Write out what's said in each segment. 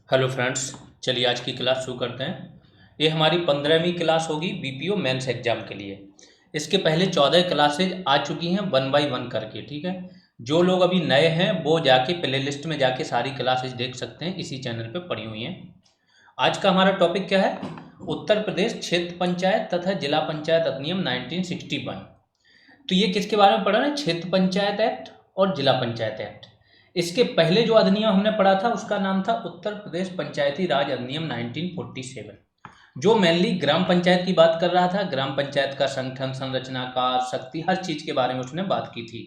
Hello friends, चलिए आज की क्लास शुरू करते हैं। ये हमारी 15वीं क्लास होगी बीपीओ मेंस एग्जाम के लिए। इसके पहले 14 क्लासेज आ चुकी हैं 1 बाय 1 करके। ठीक है, जो लोग अभी नए हैं वो जाके प्ले लिस्ट में जाके सारी क्लासेज देख सकते हैं, इसी चैनल पे पड़ी हुई हैं। आज का हमारा टॉपिक क्या है? उत्तर प्रदेश क्षेत्र पंचायत तथा जिला पंचायत अधिनियम 1961। तो ये किसके बारे में पढ़ा ना? क्षेत्र पंचायत एक्ट और जिला पंचायत एक्ट। इसके पहले जो अधिनियम हमने पढ़ा था उसका नाम था उत्तर प्रदेश पंचायती राज अधिनियम 1947, जो मेनली ग्राम पंचायत की बात कर रहा था। ग्राम पंचायत का संगठन, संरचना, कार्य, शक्ति, हर चीज के बारे में उसने बात की थी।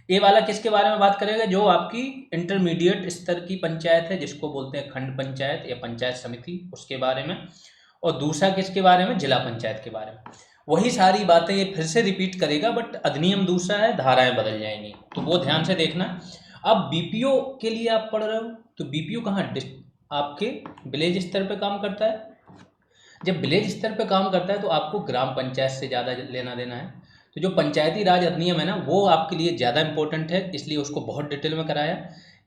ये वाला किसके बारे में बात करेगा? जो आपकी इंटरमीडिएट स्तर की पंचायत है, जिसको बोलते हैं खंड पंचायत या पंचायत समिति, उसके बारे में। और दूसरा किसके बारे में? जिला पंचायत के बारे में। वही सारी बातें ये फिर से रिपीट करेगा, बट अधिनियम दूसरा है, धाराएं बदल जाएंगी, तो वो ध्यान से देखना। अब बीपीओ के लिए आप पढ़ रहे हो, तो बीपीओ कहाँ? आपके विलेज स्तर पे काम करता है। जब विलेज स्तर पे काम करता है तो आपको ग्राम पंचायत से ज़्यादा लेना देना है। तो जो पंचायती राज अधिनियम है ना, वो आपके लिए ज़्यादा इंपॉर्टेंट है, इसलिए उसको बहुत डिटेल में कराया।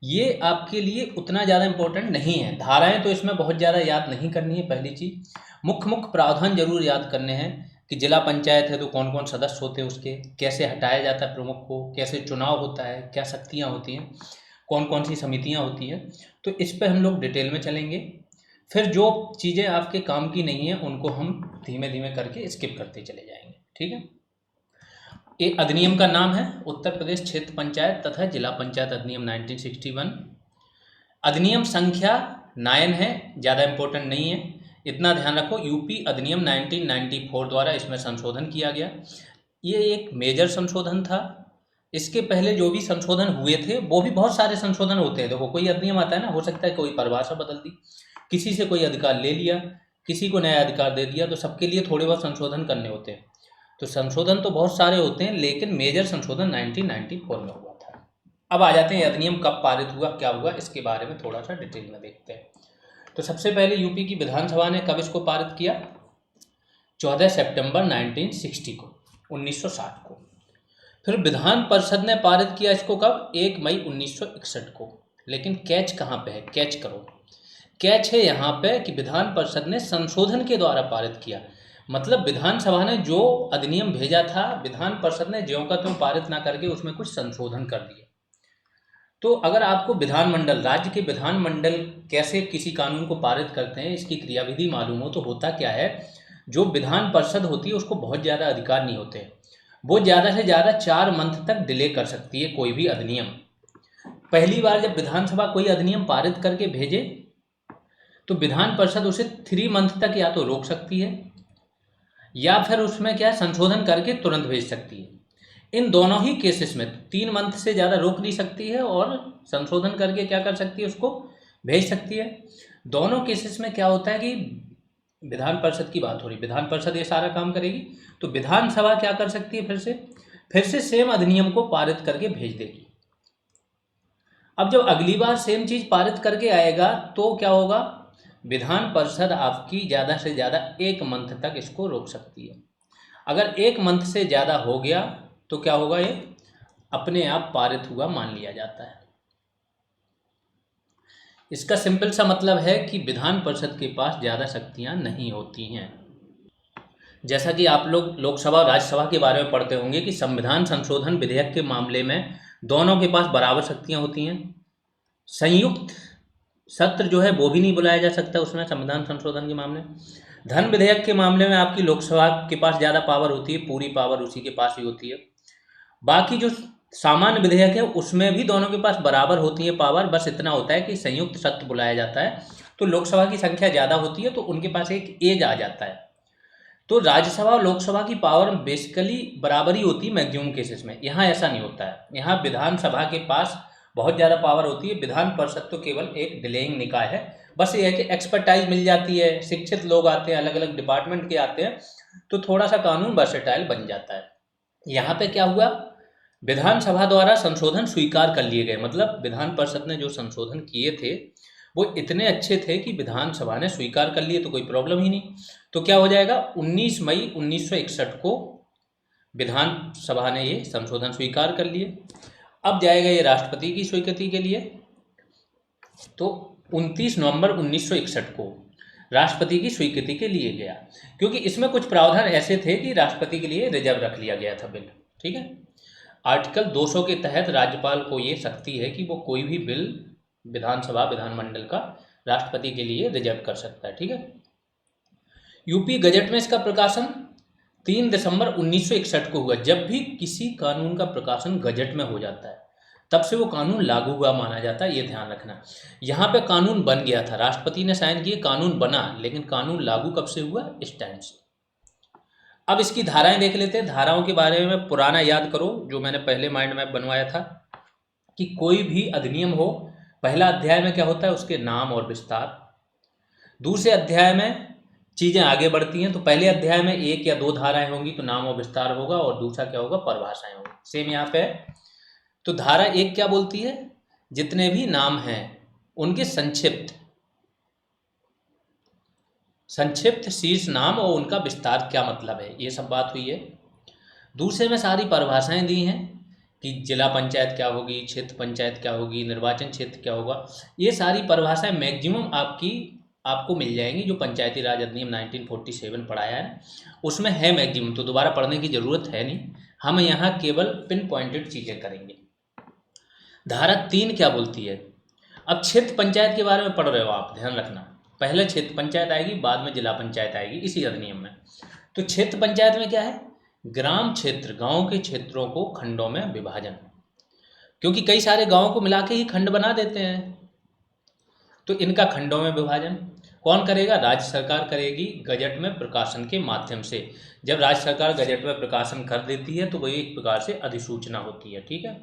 ये आपके लिए उतना ज़्यादा इंपॉर्टेंट नहीं है। धाराएं तो इसमें बहुत ज़्यादा याद नहीं करनी है। पहली चीज़, मुख्य मुख्य प्रावधान जरूर याद करने हैं कि जिला पंचायत है तो कौन कौन सदस्य होते हैं उसके, कैसे हटाया जाता है प्रमुख को, कैसे चुनाव होता है, क्या शक्तियाँ होती हैं, कौन कौन सी समितियाँ होती हैं। तो इस पर हम लोग डिटेल में चलेंगे। फिर जो चीज़ें आपके काम की नहीं है उनको हम धीमे धीमे करके स्किप करते चले जाएंगे। ठीक है, ये अधिनियम का नाम है उत्तर प्रदेश क्षेत्र पंचायत तथा जिला पंचायत अधिनियम 1961। अधिनियम संख्या 9 है, ज़्यादा इंपॉर्टेंट नहीं है, इतना ध्यान रखो। यूपी अधिनियम 1994 द्वारा इसमें संशोधन किया गया। ये एक मेजर संशोधन था। इसके पहले जो भी संशोधन हुए थे वो भी बहुत सारे संशोधन होते हैं। देखो, कोई अधिनियम आता है ना, हो सकता है कोई परिभाषा बदल दी, किसी से कोई अधिकार ले लिया, किसी को नया अधिकार दे दिया, तो सबके लिए थोड़े बहुत संशोधन करने होते हैं। तो संशोधन तो बहुत सारे होते हैं, लेकिन मेजर संशोधन 1994 में हुआ था। अब आ जाते हैं अधिनियम कब पारित हुआ, क्या हुआ, इसके बारे में थोड़ा सा डिटेल में देखते हैं। तो सबसे पहले यूपी की विधानसभा ने कब इसको पारित किया? 14 सितंबर 1960 को, 1960 को। फिर विधान परिषद ने पारित किया इसको कब? 1 मई 1961 को। लेकिन कैच कहाँ पे है? कैच करो। कैच है यहाँ पे कि विधान परिषद ने संशोधन के द्वारा पारित किया। मतलब विधानसभा ने जो अधिनियम भेजा था, विधान परिषद ने ज्यों का त्यों पारित ना करके उसमें कुछ संशोधन कर दिए। तो अगर आपको विधानमंडल, राज्य के विधानमंडल कैसे किसी कानून को पारित करते हैं, इसकी क्रियाविधि मालूम हो, तो होता क्या है, जो विधान परिषद होती है उसको बहुत ज़्यादा अधिकार नहीं होते। वो ज़्यादा से ज़्यादा 4 मंथ तक डिले कर सकती है कोई भी अधिनियम। पहली बार जब विधानसभा कोई अधिनियम पारित करके भेजे तो विधान परिषद उसे 3 मंथ तक या तो रोक सकती है, या फिर उसमें क्या संशोधन करके तुरंत भेज सकती है। इन दोनों ही केसेस में 3 मंथ से ज़्यादा रोक नहीं सकती है, और संशोधन करके क्या कर सकती है, उसको भेज सकती है। दोनों केसेस में क्या होता है कि विधान परिषद की बात हो रही, विधान परिषद ये सारा काम करेगी, तो विधानसभा क्या कर सकती है, फिर से सेम अधिनियम को पारित करके भेज देगी। अब जब अगली बार सेम चीज़ पारित करके आएगा तो क्या होगा? विधान परिषद आपकी ज़्यादा से ज़्यादा 1 मंथ तक इसको रोक सकती है। अगर 1 मंथ से ज़्यादा हो गया तो क्या होगा? ये अपने आप पारित हुआ मान लिया जाता है। इसका सिंपल सा मतलब है कि विधान परिषद के पास ज़्यादा शक्तियाँ नहीं होती हैं। जैसा कि आप लोग लोकसभा और राज्यसभा के बारे में पढ़ते होंगे कि संविधान संशोधन विधेयक के मामले में दोनों के पास बराबर शक्तियाँ होती हैं। संयुक्त सत्र जो है वो भी नहीं बुलाया जा सकता उसमें, संविधान संशोधन के मामले। धन विधेयक के मामले में आपकी लोकसभा के पास ज़्यादा पावर होती है, पूरी पावर उसी के पास ही होती है। बाकी जो सामान्य विधेयक है उसमें भी दोनों के पास बराबर होती है पावर, बस इतना होता है कि संयुक्त सत्र बुलाया जाता है तो लोकसभा की संख्या ज़्यादा होती है तो उनके पास एक एज आ जाता है। तो राज्यसभा और लोकसभा की पावर बेसिकली बराबर ही होती है मैक्सिमम केसेस में। यहाँ ऐसा नहीं होता है, यहाँ विधानसभा के पास बहुत ज़्यादा पावर होती है। विधान परिषद तो केवल एक डिलेइंग निकाय है, बस ये है कि एक्सपर्टाइज मिल जाती है, शिक्षित लोग आते हैं, अलग अलग डिपार्टमेंट के आते हैं, तो थोड़ा सा कानून वर्सेटाइल बन जाता है। यहाँ पे क्या हुआ? विधानसभा द्वारा संशोधन स्वीकार कर लिए गए, मतलब विधान परिषद ने जो संशोधन किए थे वो इतने अच्छे थे कि विधानसभा ने स्वीकार कर लिए, तो कोई प्रॉब्लम ही नहीं। तो क्या हो जाएगा? 19 मई 1961 को विधानसभा ने ये संशोधन स्वीकार कर लिए। अब जाएगा ये राष्ट्रपति की स्वीकृति के लिए। तो 29 नवंबर 1961 को राष्ट्रपति की स्वीकृति के लिए गया, क्योंकि इसमें कुछ प्रावधान ऐसे थे कि राष्ट्रपति के लिए रिजर्व रख लिया गया था बिल। ठीक है, आर्टिकल 200 के तहत राज्यपाल को ये शक्ति है कि वो कोई भी बिल विधानसभा विधानमंडल का राष्ट्रपति के लिए रिजर्व कर सकता है। ठीक है, यूपी गजट में इसका प्रकाशन 3 दिसंबर 1961 को हुआ। जब भी किसी कानून का प्रकाशन गजट में हो जाता है तब से वो कानून लागू हुआ माना जाता है, ये ध्यान रखना। यहाँ पे कानून बन गया था, राष्ट्रपति ने साइन किए, कानून बना, लेकिन कानून लागू कब से हुआ? इस टाइम से। अब इसकी धाराएं देख लेते हैं। धाराओं के बारे में पुराना याद करो जो मैंने पहले माइंड मैप बनवाया था कि कोई भी अधिनियम हो, पहला अध्याय में क्या होता है? उसके नाम और विस्तार। दूसरे अध्याय में चीज़ें आगे बढ़ती हैं, तो पहले अध्याय में 1 या 2 धाराएं होंगी तो नाम और विस्तार होगा, और दूसरा क्या होगा? परिभाषाएं होंगी। सेम यहाँ पे है। तो धारा 1 क्या बोलती है? जितने भी नाम हैं उनके संक्षिप्त शीर्ष नाम और उनका विस्तार क्या मतलब है, ये सब बात हुई है। दूसरे में सारी परिभाषाएं दी हैं कि जिला पंचायत क्या होगी, क्षेत्र पंचायत क्या होगी, निर्वाचन क्षेत्र क्या होगा। ये सारी परिभाषाएं मैक्सिमम आपको मिल जाएंगी जो पंचायती राज अधिनियम 1947 पढ़ाया है उसमें है मैक्सिमम, तो दोबारा पढ़ने की ज़रूरत है नहीं। हम यहाँ केवल पिन पॉइंटेड चीज़ें करेंगे। धारा 3 क्या बोलती है? अब क्षेत्र पंचायत के बारे में पढ़ रहे हो आप, ध्यान रखना। पहले क्षेत्र पंचायत आएगी, बाद में जिला पंचायत आएगी इसी अधिनियम में। तो क्षेत्र पंचायत में क्या है? ग्राम क्षेत्र, गांव के क्षेत्रों को खंडों में विभाजन, क्योंकि कई सारे गांवों को मिला के ही खंड बना देते हैं, तो इनका खंडों में विभाजन कौन करेगा? राज्य सरकार करेगी गजट में प्रकाशन के माध्यम से। जब राज्य सरकार गजट में प्रकाशन कर देती है तो वही एक प्रकार से अधिसूचना होती है। ठीक है,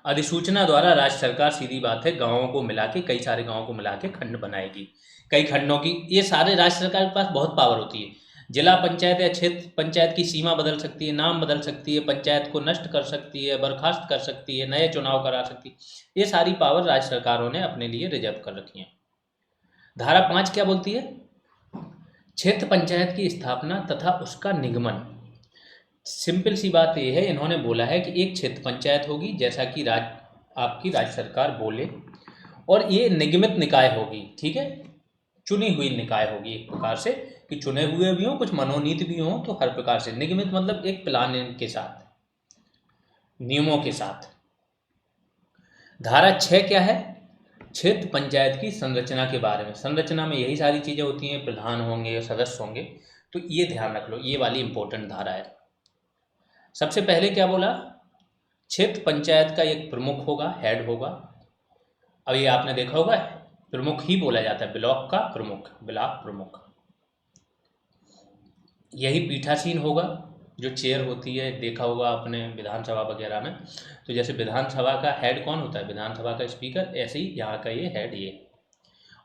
अधिसूचना द्वारा राज्य सरकार, सीधी बात है, गांवों को मिला के, कई सारे गांवों को मिला के खंड बनाएगी। कई खंडों की, ये सारे राज्य सरकार के पास बहुत पावर होती है। जिला पंचायत या क्षेत्र पंचायत की सीमा बदल सकती है, नाम बदल सकती है, पंचायत को नष्ट कर सकती है, बर्खास्त कर सकती है, नए चुनाव करा सकती है। ये सारी पावर राज्य सरकारों ने अपने लिए रिजर्व कर रखी है। धारा 5 क्या बोलती है? क्षेत्र पंचायत की स्थापना तथा उसका निगमन। सिंपल सी बात यह है, इन्होंने बोला है कि एक क्षेत्र पंचायत होगी, जैसा कि आपकी राज्य सरकार बोले, और ये निगमित निकाय होगी। ठीक है, चुनी हुई निकाय होगी एक प्रकार से, कि चुने हुए भी हों, कुछ मनोनीत भी हों, तो हर प्रकार से निगमित मतलब एक प्लान के साथ, नियमों के साथ। धारा 6 क्या है? क्षेत्र पंचायत की संरचना के बारे में। संरचना में यही सारी चीज़ें होती हैं, प्रधान होंगे, सदस्य होंगे, तो ये ध्यान रख लो, ये वाली इंपॉर्टेंट धारा है। सबसे पहले क्या बोला? क्षेत्र पंचायत का एक प्रमुख होगा, हेड होगा। अब ये आपने देखा होगा, प्रमुख ही बोला जाता है, ब्लॉक का प्रमुख, ब्लॉक प्रमुख। यही पीठासीन होगा, जो चेयर होती है, देखा होगा आपने विधानसभा वगैरह में। तो जैसे विधानसभा का हेड कौन होता है? विधानसभा का स्पीकर, ऐसे ही यहाँ का ये हेड ये।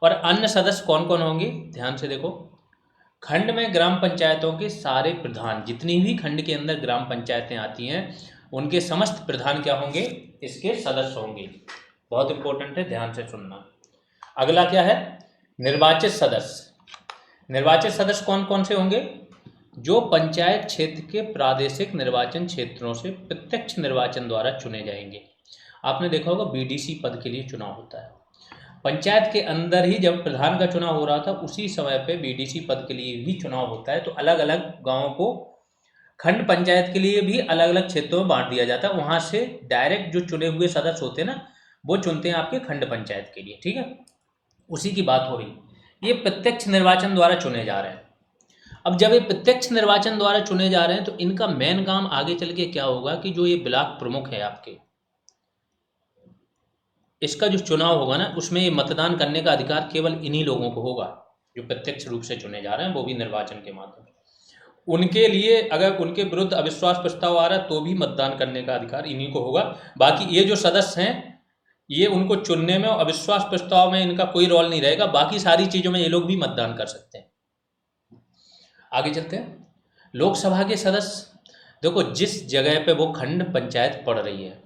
और अन्य सदस्य कौन कौन होंगे? ध्यान से देखो, खंड में ग्राम पंचायतों के सारे प्रधान, जितनी भी खंड के अंदर ग्राम पंचायतें आती हैं उनके समस्त प्रधान क्या होंगे? इसके सदस्य होंगे। बहुत इंपॉर्टेंट है, ध्यान से सुनना। अगला क्या है? निर्वाचित सदस्य। निर्वाचित सदस्य कौन कौन से होंगे? जो पंचायत क्षेत्र के प्रादेशिक निर्वाचन क्षेत्रों से प्रत्यक्ष निर्वाचन द्वारा चुने जाएंगे। आपने देखा होगा बीडीसी पद के लिए चुनाव होता है, पंचायत के अंदर ही जब प्रधान का चुनाव हो रहा था उसी समय पे बीडीसी पद के लिए भी चुनाव होता है। तो अलग अलग गांवों को खंड पंचायत के लिए भी अलग अलग क्षेत्रों में बांट दिया जाता है। वहां से डायरेक्ट जो चुने हुए सदस्य होते हैं ना, वो चुनते हैं आपके खंड पंचायत के लिए। ठीक है, उसी की बात हो रही। ये प्रत्यक्ष निर्वाचन द्वारा चुने जा रहे हैं। अब जब ये प्रत्यक्ष निर्वाचन द्वारा चुने जा रहे हैं तो इनका मेन काम आगे चल के क्या होगा कि जो ये ब्लॉक प्रमुख है आपके, इसका जो चुनाव होगा ना, उसमें ये मतदान करने का अधिकार केवल इन्हीं लोगों को होगा जो प्रत्यक्ष रूप से चुने जा रहे हैं, वो भी निर्वाचन के माध्यम से। उनके लिए अगर उनके विरुद्ध अविश्वास प्रस्ताव आ रहा है तो भी मतदान करने का अधिकार इन्हीं को होगा। बाकी ये जो सदस्य हैं, ये उनको चुनने में और अविश्वास प्रस्ताव में इनका कोई रोल नहीं रहेगा। बाकी सारी चीज़ों में ये लोग भी मतदान कर सकते हैं। आगे चलते हैं। लोकसभा के सदस्य, देखो जिस जगह पे वो खंड पंचायत पड़ रही है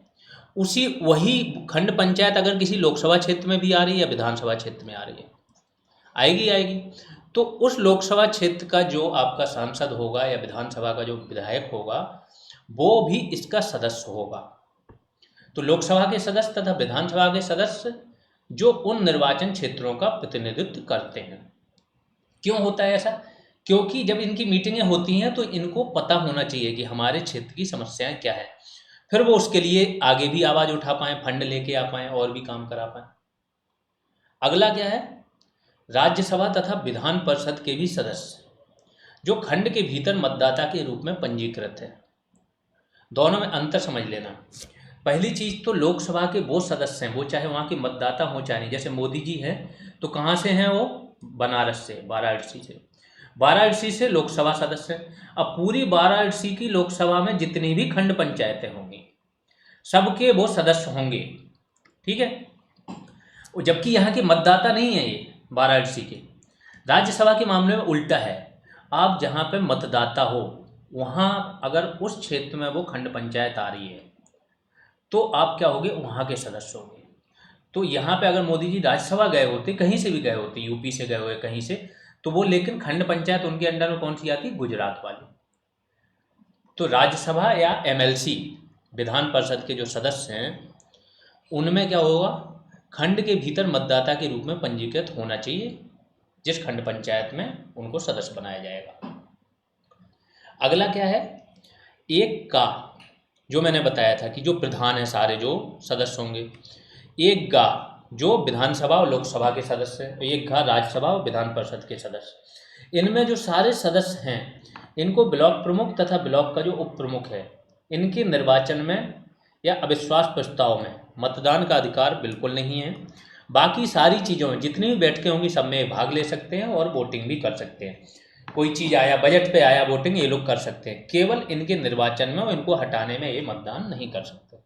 वही खंड पंचायत अगर किसी लोकसभा क्षेत्र में भी आ रही है या विधानसभा क्षेत्र में आ रही है, आएगी, तो उस लोकसभा क्षेत्र का जो आपका सांसद होगा या विधानसभा का जो विधायक होगा वो भी इसका सदस्य होगा। तो लोकसभा के सदस्य तथा विधानसभा के सदस्य जो उन निर्वाचन क्षेत्रों का प्रतिनिधित्व करते हैं। क्यों होता है ऐसा? क्योंकि जब इनकी मीटिंगें होती हैं तो इनको पता होना चाहिए कि हमारे क्षेत्र की समस्याएं क्या है, फिर वो उसके लिए आगे भी आवाज़ उठा पाएँ, फंड लेके आ पाएँ और भी काम करा पाएँ। अगला क्या है? राज्यसभा तथा विधान परिषद के भी सदस्य जो खंड के भीतर मतदाता के रूप में पंजीकृत है। दोनों में अंतर समझ लेना। पहली चीज़ तो लोकसभा के वो सदस्य हैं, वो चाहे वहाँ के मतदाता हों चाहे नहीं। जैसे मोदी जी हैं तो कहाँ से हैं वो? बनारस से, वाराणसी से। वाराणसी से लोकसभा सदस्य हैं। अब पूरी वाराणसी की लोकसभा में जितनी भी खंड पंचायतें होंगी सबके वो सदस्य होंगे, ठीक है। जबकि यहाँ के मतदाता नहीं है ये वाराणसी के। राज्यसभा के मामले में उल्टा है। आप जहाँ पे मतदाता हो वहाँ अगर उस क्षेत्र में वो खंड पंचायत आ रही है तो आप क्या होगे? वहाँ के सदस्य होंगे। तो यहाँ पे अगर मोदी जी राज्यसभा गए होते, कहीं से भी गए होते, यूपी से गए हुए कहीं से, तो वो लेकिन खंड पंचायत उनके अंडर में कौन सी आती? गुजरात वाली। तो राज्यसभा या एमएलसी विधान परिषद के जो सदस्य हैं उनमें क्या होगा? खंड के भीतर मतदाता के रूप में पंजीकृत होना चाहिए जिस खंड पंचायत में उनको सदस्य बनाया जाएगा। अगला क्या है? एक का जो मैंने बताया था कि जो प्रधान है सारे जो सदस्य होंगे, एक गा जो विधानसभा और लोकसभा के सदस्य हैं, एक गा राज्यसभा और विधान परिषद के सदस्य। इनमें जो सारे सदस्य हैं इनको ब्लॉक प्रमुख तथा ब्लॉक का जो उप प्रमुख है इनके निर्वाचन में या अविश्वास प्रस्ताव में मतदान का अधिकार बिल्कुल नहीं है। बाकी सारी चीज़ों में जितनी भी बैठकें होंगी सब में भाग ले सकते हैं और वोटिंग भी कर सकते हैं। कोई चीज़ आया, बजट पे आया वोटिंग, ये लोग कर सकते हैं। केवल इनके निर्वाचन में और इनको हटाने में ये मतदान नहीं कर सकते।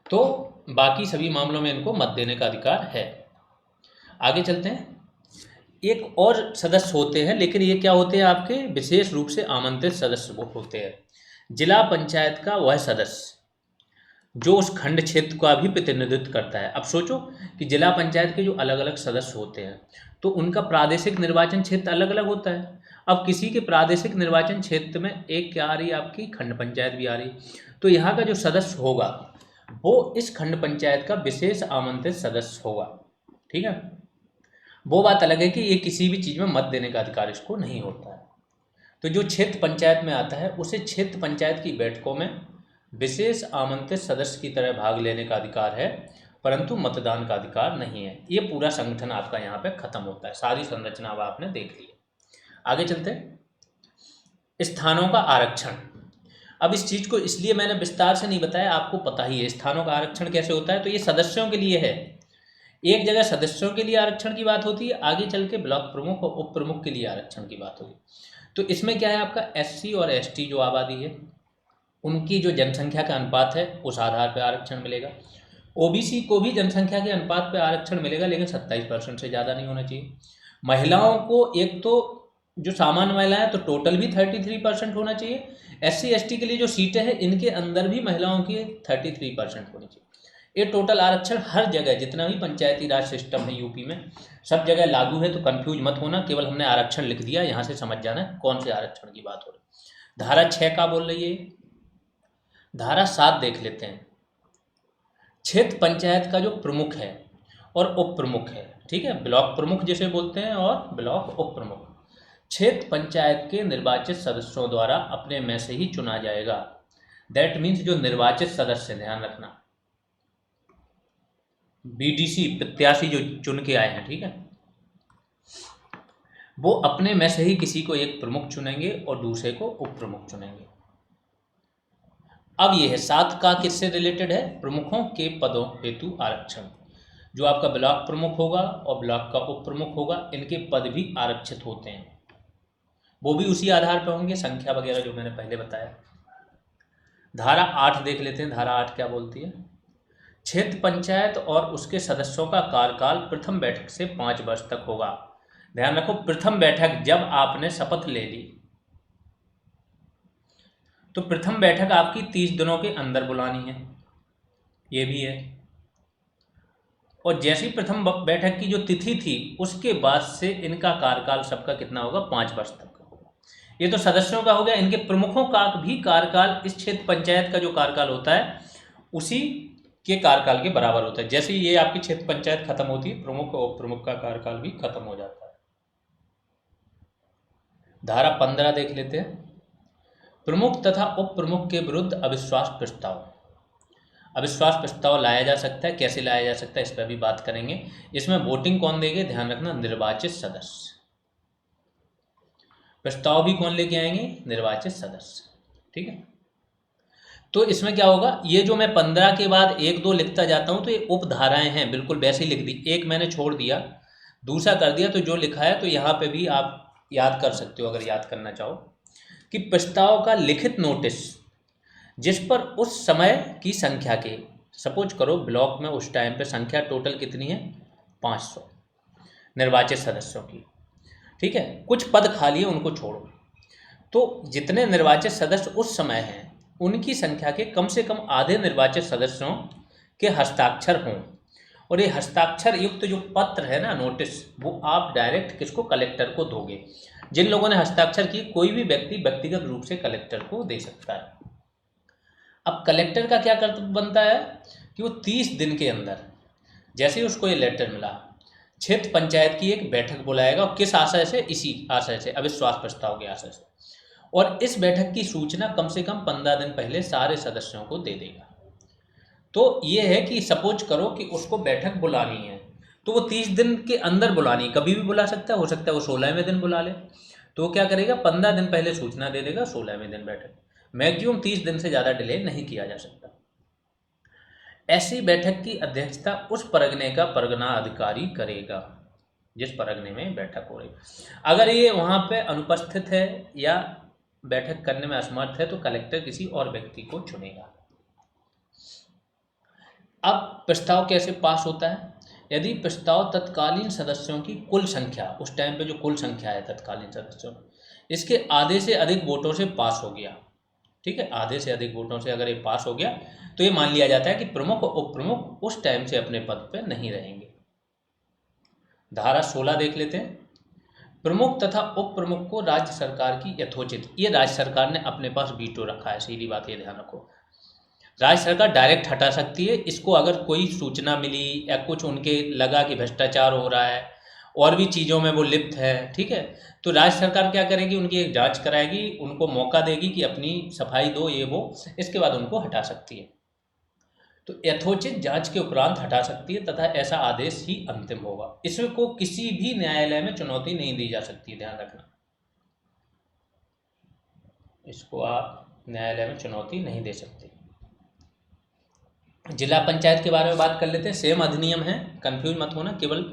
तो बाकी सभी मामलों में इनको मत देने का अधिकार है। आगे चलते हैं। एक और सदस्य होते हैं, लेकिन ये क्या होते हैं? आपके विशेष रूप से आमंत्रित सदस्य वो होते हैं। जिला पंचायत का वह सदस्य जो उस खंड क्षेत्र का भी प्रतिनिधित्व करता है। अब सोचो कि जिला पंचायत के जो अलग अलग सदस्य होते हैं तो उनका प्रादेशिक निर्वाचन क्षेत्र अलग अलग होता है। अब किसी के प्रादेशिक निर्वाचन क्षेत्र में एक क्या आ रही है? आपकी खंड पंचायत भी आ रही। तो यहाँ का जो सदस्य होगा वो इस खंड पंचायत का विशेष आमंत्रित सदस्य होगा, ठीक है। वो बात अलग है कि ये किसी भी चीज़ में मत देने का अधिकार इसको नहीं होता है। तो जो क्षेत्र पंचायत में आता है उसे क्षेत्र पंचायत की बैठकों में विशेष आमंत्रित सदस्य की तरह भाग लेने का अधिकार है, परंतु मतदान का अधिकार नहीं है। ये पूरा संगठन आपका यहाँ पे खत्म होता है। सारी संरचना अब आपने देख ली है। आगे चलते हैं। स्थानों का आरक्षण। अब इस चीज़ को इसलिए मैंने विस्तार से नहीं बताया, आपको पता ही है स्थानों का आरक्षण कैसे होता है। तो ये सदस्यों के लिए है। एक जगह सदस्यों के लिए आरक्षण की बात होती है, आगे चल के ब्लॉक प्रमुख और उप प्रमुख के लिए आरक्षण की बात होगी। तो इसमें क्या है? आपका एससी और एसटी जो आबादी है उनकी जो जनसंख्या का अनुपात है उस आधार पर आरक्षण मिलेगा। ओबीसी को भी जनसंख्या के अनुपात पर आरक्षण मिलेगा, लेकिन 27% से ज़्यादा नहीं होना चाहिए। महिलाओं को एक तो जो सामान्य महिलाएं तो टोटल भी 33% होना चाहिए। एससी एसटी के लिए जो सीटें हैं इनके अंदर भी महिलाओं की 33% होनी चाहिए। ये टोटल आरक्षण हर जगह जितना भी पंचायती राज सिस्टम है यूपी में सब जगह लागू है। तो कंफ्यूज मत होना, केवल हमने आरक्षण लिख दिया, यहाँ से समझ जाना कौन से आरक्षण की बात हो रही। धारा 6 का बोल रही है। धारा 7 देख लेते हैं। क्षेत्र पंचायत का जो प्रमुख है और उप प्रमुख है, ठीक है, ब्लॉक प्रमुख जिसे बोलते हैं और ब्लॉक उप प्रमुख, क्षेत्र पंचायत के निर्वाचित सदस्यों द्वारा अपने में से ही चुना जाएगा। दैट मीन्स जो निर्वाचित सदस्य, ध्यान रखना, बीडीसी प्रत्याशी जो चुन के आए हैं, ठीक है, वो अपने में से ही किसी को एक प्रमुख चुनेंगे और दूसरे को उप प्रमुख चुनेंगे। अब ये है 7 का किससे रिलेटेड है? प्रमुखों के पदों हेतु आरक्षण। जो आपका ब्लॉक प्रमुख होगा और ब्लॉक का उप प्रमुख होगा इनके पद भी आरक्षित होते हैं। वो भी उसी आधार पर होंगे, संख्या वगैरह जो मैंने पहले बताया। धारा 8 देख लेते हैं। धारा 8 क्या बोलती है? क्षेत्र पंचायत और उसके सदस्यों का कार्यकाल प्रथम बैठक से 5 वर्ष तक होगा। ध्यान रखो, प्रथम बैठक जब आपने शपथ ले ली तो प्रथम बैठक आपकी 30 दिनों के अंदर बुलानी है, ये भी है। और जैसी प्रथम बैठक की जो तिथि थी उसके बाद से इनका कार्यकाल सबका कितना होगा? 5 वर्ष तक का होगा। ये तो सदस्यों का हो गया। इनके प्रमुखों का भी कार्यकाल इस क्षेत्र पंचायत का जो कार्यकाल होता है उसी के कार्यकाल के बराबर होता है। जैसे ये आपकी क्षेत्र पंचायत खत्म होती है, प्रमुख और उप प्रमुख का कार्यकाल भी खत्म हो जाता है। धारा 15 देख लेते हैं। प्रमुख तथा उप प्रमुख के विरुद्ध अविश्वास प्रस्ताव। अविश्वास प्रस्ताव लाया जा सकता है, कैसे लाया जा सकता है इस पर भी बात करेंगे। इसमें वोटिंग कौन देंगे, ध्यान रखना, निर्वाचित सदस्य। प्रस्ताव भी कौन लेके आएंगे, निर्वाचित सदस्य। ठीक है, तो इसमें क्या होगा, ये जो मैं 15 के बाद 1 2 लिखता जाता हूं तो ये उपधाराएं हैं, बिल्कुल वैसे ही लिख दी। एक मैंने छोड़ दिया, दूसरा कर दिया, तो जो लिखा है तो यहाँ पे भी आप याद कर सकते हो अगर याद करना चाहो, कि प्रस्ताव का लिखित नोटिस जिस पर उस समय की संख्या के, सपोज करो ब्लॉक में उस टाइम पे संख्या टोटल कितनी है, 500 निर्वाचित सदस्यों की। ठीक है, कुछ पद खाली है उनको छोड़ो, तो जितने निर्वाचित सदस्य उस समय हैं उनकी संख्या के कम से कम आधे निर्वाचित सदस्यों के हस्ताक्षर हों। और ये हस्ताक्षर युक्त जो पत्र है ना, नोटिस, वो आप डायरेक्ट किसको, कलेक्टर को दोगे। जिन लोगों ने हस्ताक्षर किए कोई भी व्यक्ति व्यक्तिगत रूप से कलेक्टर को दे सकता है। अब कलेक्टर का क्या कर्तव्य बनता है कि वो 30 दिन के अंदर, जैसे ही उसको ये लेटर मिला, क्षेत्र पंचायत की एक बैठक बुलाएगा। और किस आशय से, इसी आशय से, अविश्वास प्रस्ताव के आशय से। और इस बैठक की सूचना कम से कम 15 दिन पहले सारे सदस्यों को दे देगा। तो ये है कि सपोज करो कि उसको बैठक बुलानी है तो वो 30 दिन के अंदर बुलानी है, कभी भी बुला सकता है, हो सकता है वो 16वें दिन बुला ले। तो क्या करेगा, 15 दिन पहले सूचना दे देगा, 16वें दिन बैठक। मैक्सिमम 30 दिन से ज़्यादा डिले नहीं किया जा सकता। ऐसी बैठक की अध्यक्षता उस परगने का परगना अधिकारी करेगा जिस परगने में बैठक हो रही। अगर ये वहाँ पे अनुपस्थित है या बैठक करने में असमर्थ है तो कलेक्टर किसी और व्यक्ति को चुनेगा। अब प्रस्ताव कैसे पास होता है, यदि प्रस्ताव तत्कालीन सदस्यों की कुल संख्या, उस टाइम पे जो कुल संख्या है तत्कालीन सदस्यों, इसके आधे से अधिक वोटों से पास हो गया। ठीक है, आधे से अधिक वोटों से अगर ये पास हो गया तो ये मान लिया जाता है कि प्रमुख और उप प्रमुख उस टाइम से अपने पद पर नहीं रहेंगे। धारा 16 देख लेते हैं। प्रमुख तथा उप प्रमुख को राज्य सरकार की यथोचित, ये राज्य सरकार ने अपने पास वीटो रखा है, सीधी बात ये ध्यान रखो। राज्य सरकार डायरेक्ट हटा सकती है इसको, अगर कोई सूचना मिली या कुछ उनके लगा कि भ्रष्टाचार हो रहा है और भी चीज़ों में वो लिप्त है। ठीक है, तो राज्य सरकार क्या करेगी, उनकी एक जांच कराएगी, उनको मौका देगी कि अपनी सफाई दो, ये वो, इसके बाद उनको हटा सकती है। तो यथोचित जांच के उपरांत हटा सकती है तथा ऐसा आदेश ही अंतिम होगा। इसको किसी भी न्यायालय में चुनौती नहीं दी जा सकती, ध्यान रखना, इसको आप न्यायालय में चुनौती नहीं दे सकते। जिला पंचायत के बारे में बात कर लेते हैं। सेम अधिनियम है, कंफ्यूज मत होना, केवल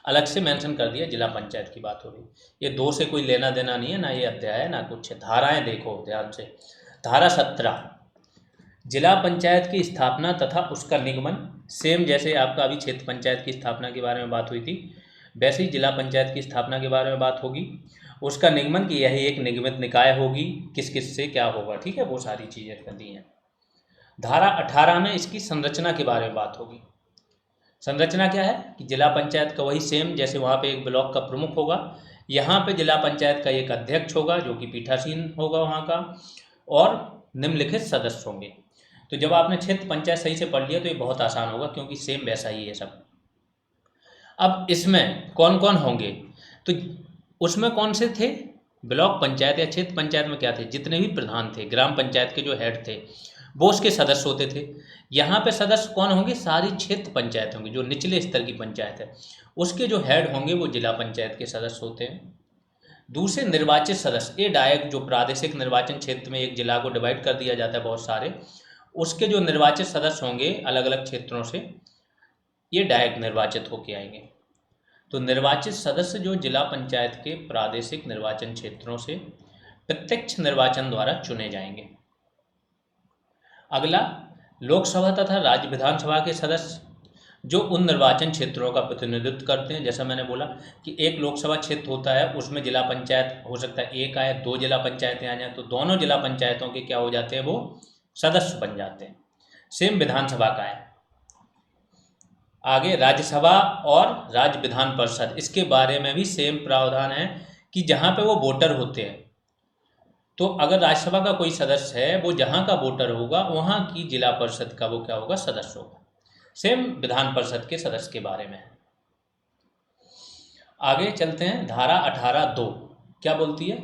अलग से मेंशन कर दिया जिला पंचायत की बात हो रही। ये 2 से कोई लेना देना नहीं है, ना ये अध्याय है ना कुछ है। धाराएं देखो ध्यान से। धारा 17, जिला पंचायत की स्थापना तथा उसका निगमन। सेम जैसे आपका अभी क्षेत्र पंचायत की स्थापना के बारे में बात हुई थी, वैसे ही जिला पंचायत की स्थापना के बारे में बात होगी। उसका निगमन की यही एक निगमित निकाय होगी, किस किस से क्या होगा। ठीक है, वो सारी चीज़ें कर दी हैं। धारा 18 में इसकी संरचना के बारे में बात होगी। संरचना क्या है कि जिला पंचायत का वही सेम, जैसे वहाँ पे एक ब्लॉक का प्रमुख होगा, यहाँ पे जिला पंचायत का एक अध्यक्ष होगा जो कि पीठासीन होगा वहाँ का, और निम्नलिखित सदस्य होंगे। तो जब आपने क्षेत्र पंचायत सही से पढ़ लिया तो ये बहुत आसान होगा, क्योंकि सेम वैसा ही है सब। अब इसमें कौन कौन होंगे, तो उसमें कौन से थे, ब्लॉक पंचायत या क्षेत्र पंचायत में क्या थे, जितने भी प्रधान थे, ग्राम पंचायत के जो हेड थे वो उसके सदस्य होते थे। यहाँ पे सदस्य कौन होंगे, सारी क्षेत्र पंचायत होंगी, जो निचले स्तर की पंचायत है उसके जो हेड होंगे वो जिला पंचायत के सदस्य होते हैं। दूसरे निर्वाचित सदस्य, ये डायरेक्ट जो प्रादेशिक निर्वाचन क्षेत्र में एक जिला को डिवाइड कर दिया जाता है बहुत सारे, उसके जो निर्वाचित सदस्य होंगे अलग अलग क्षेत्रों से, ये डायरेक्ट निर्वाचित होके आएंगे। तो निर्वाचित सदस्य जो जिला पंचायत के प्रादेशिक निर्वाचन क्षेत्रों से प्रत्यक्ष निर्वाचन द्वारा चुने जाएंगे। अगला, लोकसभा तथा राज्य विधानसभा के सदस्य जो उन निर्वाचन क्षेत्रों का प्रतिनिधित्व करते हैं। जैसा मैंने बोला कि एक लोकसभा क्षेत्र होता है, उसमें जिला पंचायत हो सकता है एक आए, 2 जिला पंचायतें आ जाएं, तो दोनों जिला पंचायतों के क्या हो जाते हैं, वो सदस्य बन जाते हैं। सेम विधानसभा का है। आगे राज्यसभा और राज्य विधान परिषद, इसके बारे में भी सेम प्रावधान है कि जहाँ पे वो वोटर होते हैं, तो अगर राज्यसभा का कोई सदस्य है वो जहाँ का वोटर होगा वहाँ की जिला परिषद का वो क्या होगा, सदस्य होगा। सेम विधान परिषद के सदस्य के बारे में है। आगे चलते हैं, धारा 18(2) क्या बोलती है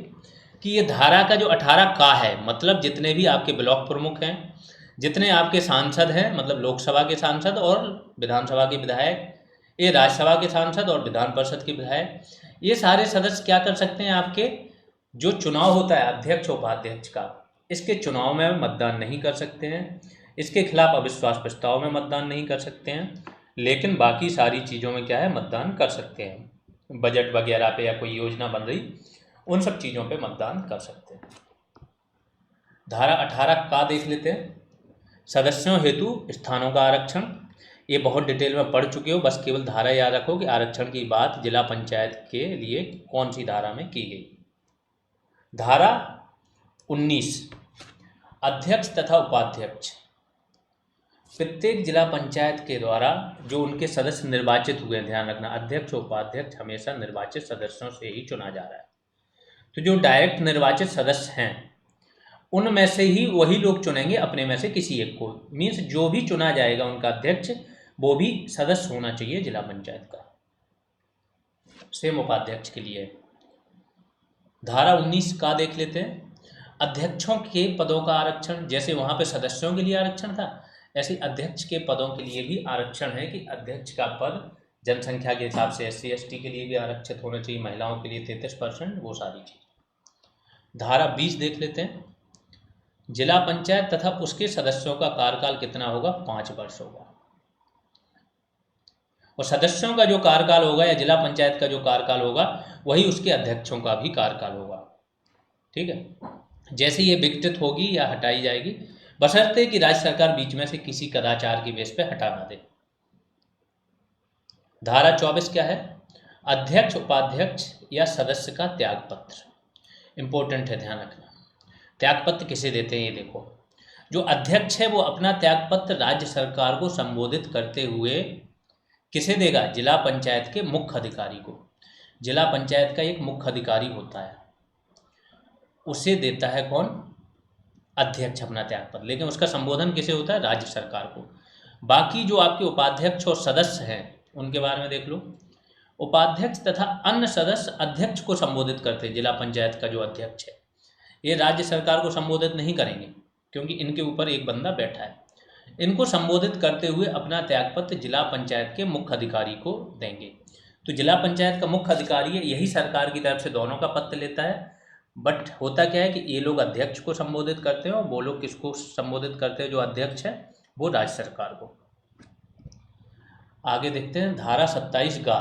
कि ये धारा का जो 18 का है, मतलब जितने भी आपके ब्लॉक प्रमुख हैं, जितने आपके सांसद हैं, मतलब लोकसभा के सांसद और विधानसभा के विधायक, ये राज्यसभा के सांसद और विधान परिषद के विधायक, ये सारे सदस्य क्या कर सकते हैं, आपके जो चुनाव होता है अध्यक्ष उपाध्यक्ष का, इसके चुनाव में मतदान नहीं कर सकते हैं, इसके खिलाफ अविश्वास प्रस्ताव में मतदान नहीं कर सकते हैं, लेकिन बाकी सारी चीज़ों में क्या है, मतदान कर सकते हैं। बजट वगैरह पे या कोई योजना बन रही, उन सब चीज़ों पे मतदान कर सकते हैं। धारा 18 का देख लेते हैं, सदस्यों हेतु स्थानों का आरक्षण। ये बहुत डिटेल में पढ़ चुके हो, बस केवल धारा याद रखो कि आरक्षण की बात जिला पंचायत के लिए कौन सी धारा में की गई। धारा 19, अध्यक्ष तथा उपाध्यक्ष। प्रत्येक जिला पंचायत के द्वारा जो उनके सदस्य निर्वाचित हुए, ध्यान रखना, अध्यक्ष उपाध्यक्ष हमेशा निर्वाचित सदस्यों से ही चुना जा रहा है। तो जो डायरेक्ट निर्वाचित सदस्य हैं उनमें से ही वही लोग चुनेंगे अपने में से किसी एक को। मीन्स जो भी चुना जाएगा उनका अध्यक्ष, वो भी सदस्य होना चाहिए जिला पंचायत का। सेम उपाध्यक्ष के लिए। धारा 19 का देख लेते हैं, अध्यक्षों के पदों का आरक्षण। जैसे वहाँ पे सदस्यों के लिए आरक्षण था, ऐसे अध्यक्ष के पदों के लिए भी आरक्षण है कि अध्यक्ष का पद जनसंख्या के हिसाब से SC ST के लिए भी आरक्षित होना चाहिए, महिलाओं के लिए 33%, वो सारी चीज़। धारा 20 देख लेते हैं, जिला पंचायत तथा उसके सदस्यों का कार्यकाल कितना होगा, 5 वर्ष होगा। और सदस्यों का जो कार्यकाल होगा या जिला पंचायत का जो कार्यकाल होगा वही उसके अध्यक्षों का भी कार्यकाल होगा। ठीक है, जैसे ये विघटित होगी या हटाई जाएगी, बशर्ते कि राज्य सरकार बीच में से किसी कदाचार की बेस पे हटा ना दे। धारा 24 क्या है, अध्यक्ष उपाध्यक्ष या सदस्य का त्यागपत्र। इंपॉर्टेंट है, ध्यान रखना। त्यागपत्र किसे देते हैं ये देखो, जो अध्यक्ष है वो अपना त्यागपत्र राज्य सरकार को संबोधित करते हुए किसे देगा, जिला पंचायत के मुख्य अधिकारी को। जिला पंचायत का एक मुख्य अधिकारी होता है, उसे देता है कौन, अध्यक्ष अपना त्यागपत्र, लेकिन उसका संबोधन किसे होता है, राज्य सरकार को। बाकी जो आपके उपाध्यक्ष और सदस्य हैं उनके बारे में देख लो। उपाध्यक्ष तथा अन्य सदस्य अध्यक्ष को संबोधित करते हैं। जिला पंचायत का जो अध्यक्ष है ये राज्य सरकार को संबोधित नहीं करेंगे क्योंकि इनके ऊपर एक बंदा बैठा है। इनको संबोधित करते हुए अपना त्यागपत्र जिला पंचायत के मुख्य अधिकारी को देंगे। तो जिला पंचायत का मुख्य अधिकारी है, यही सरकार की तरफ से दोनों का पत्र लेता है। बट होता क्या है कि ये लोग अध्यक्ष को संबोधित करते हैं और वो लोग किसको संबोधित करते हैं, जो अध्यक्ष है वो राज्य सरकार को। आगे देखते हैं, धारा 27 गा।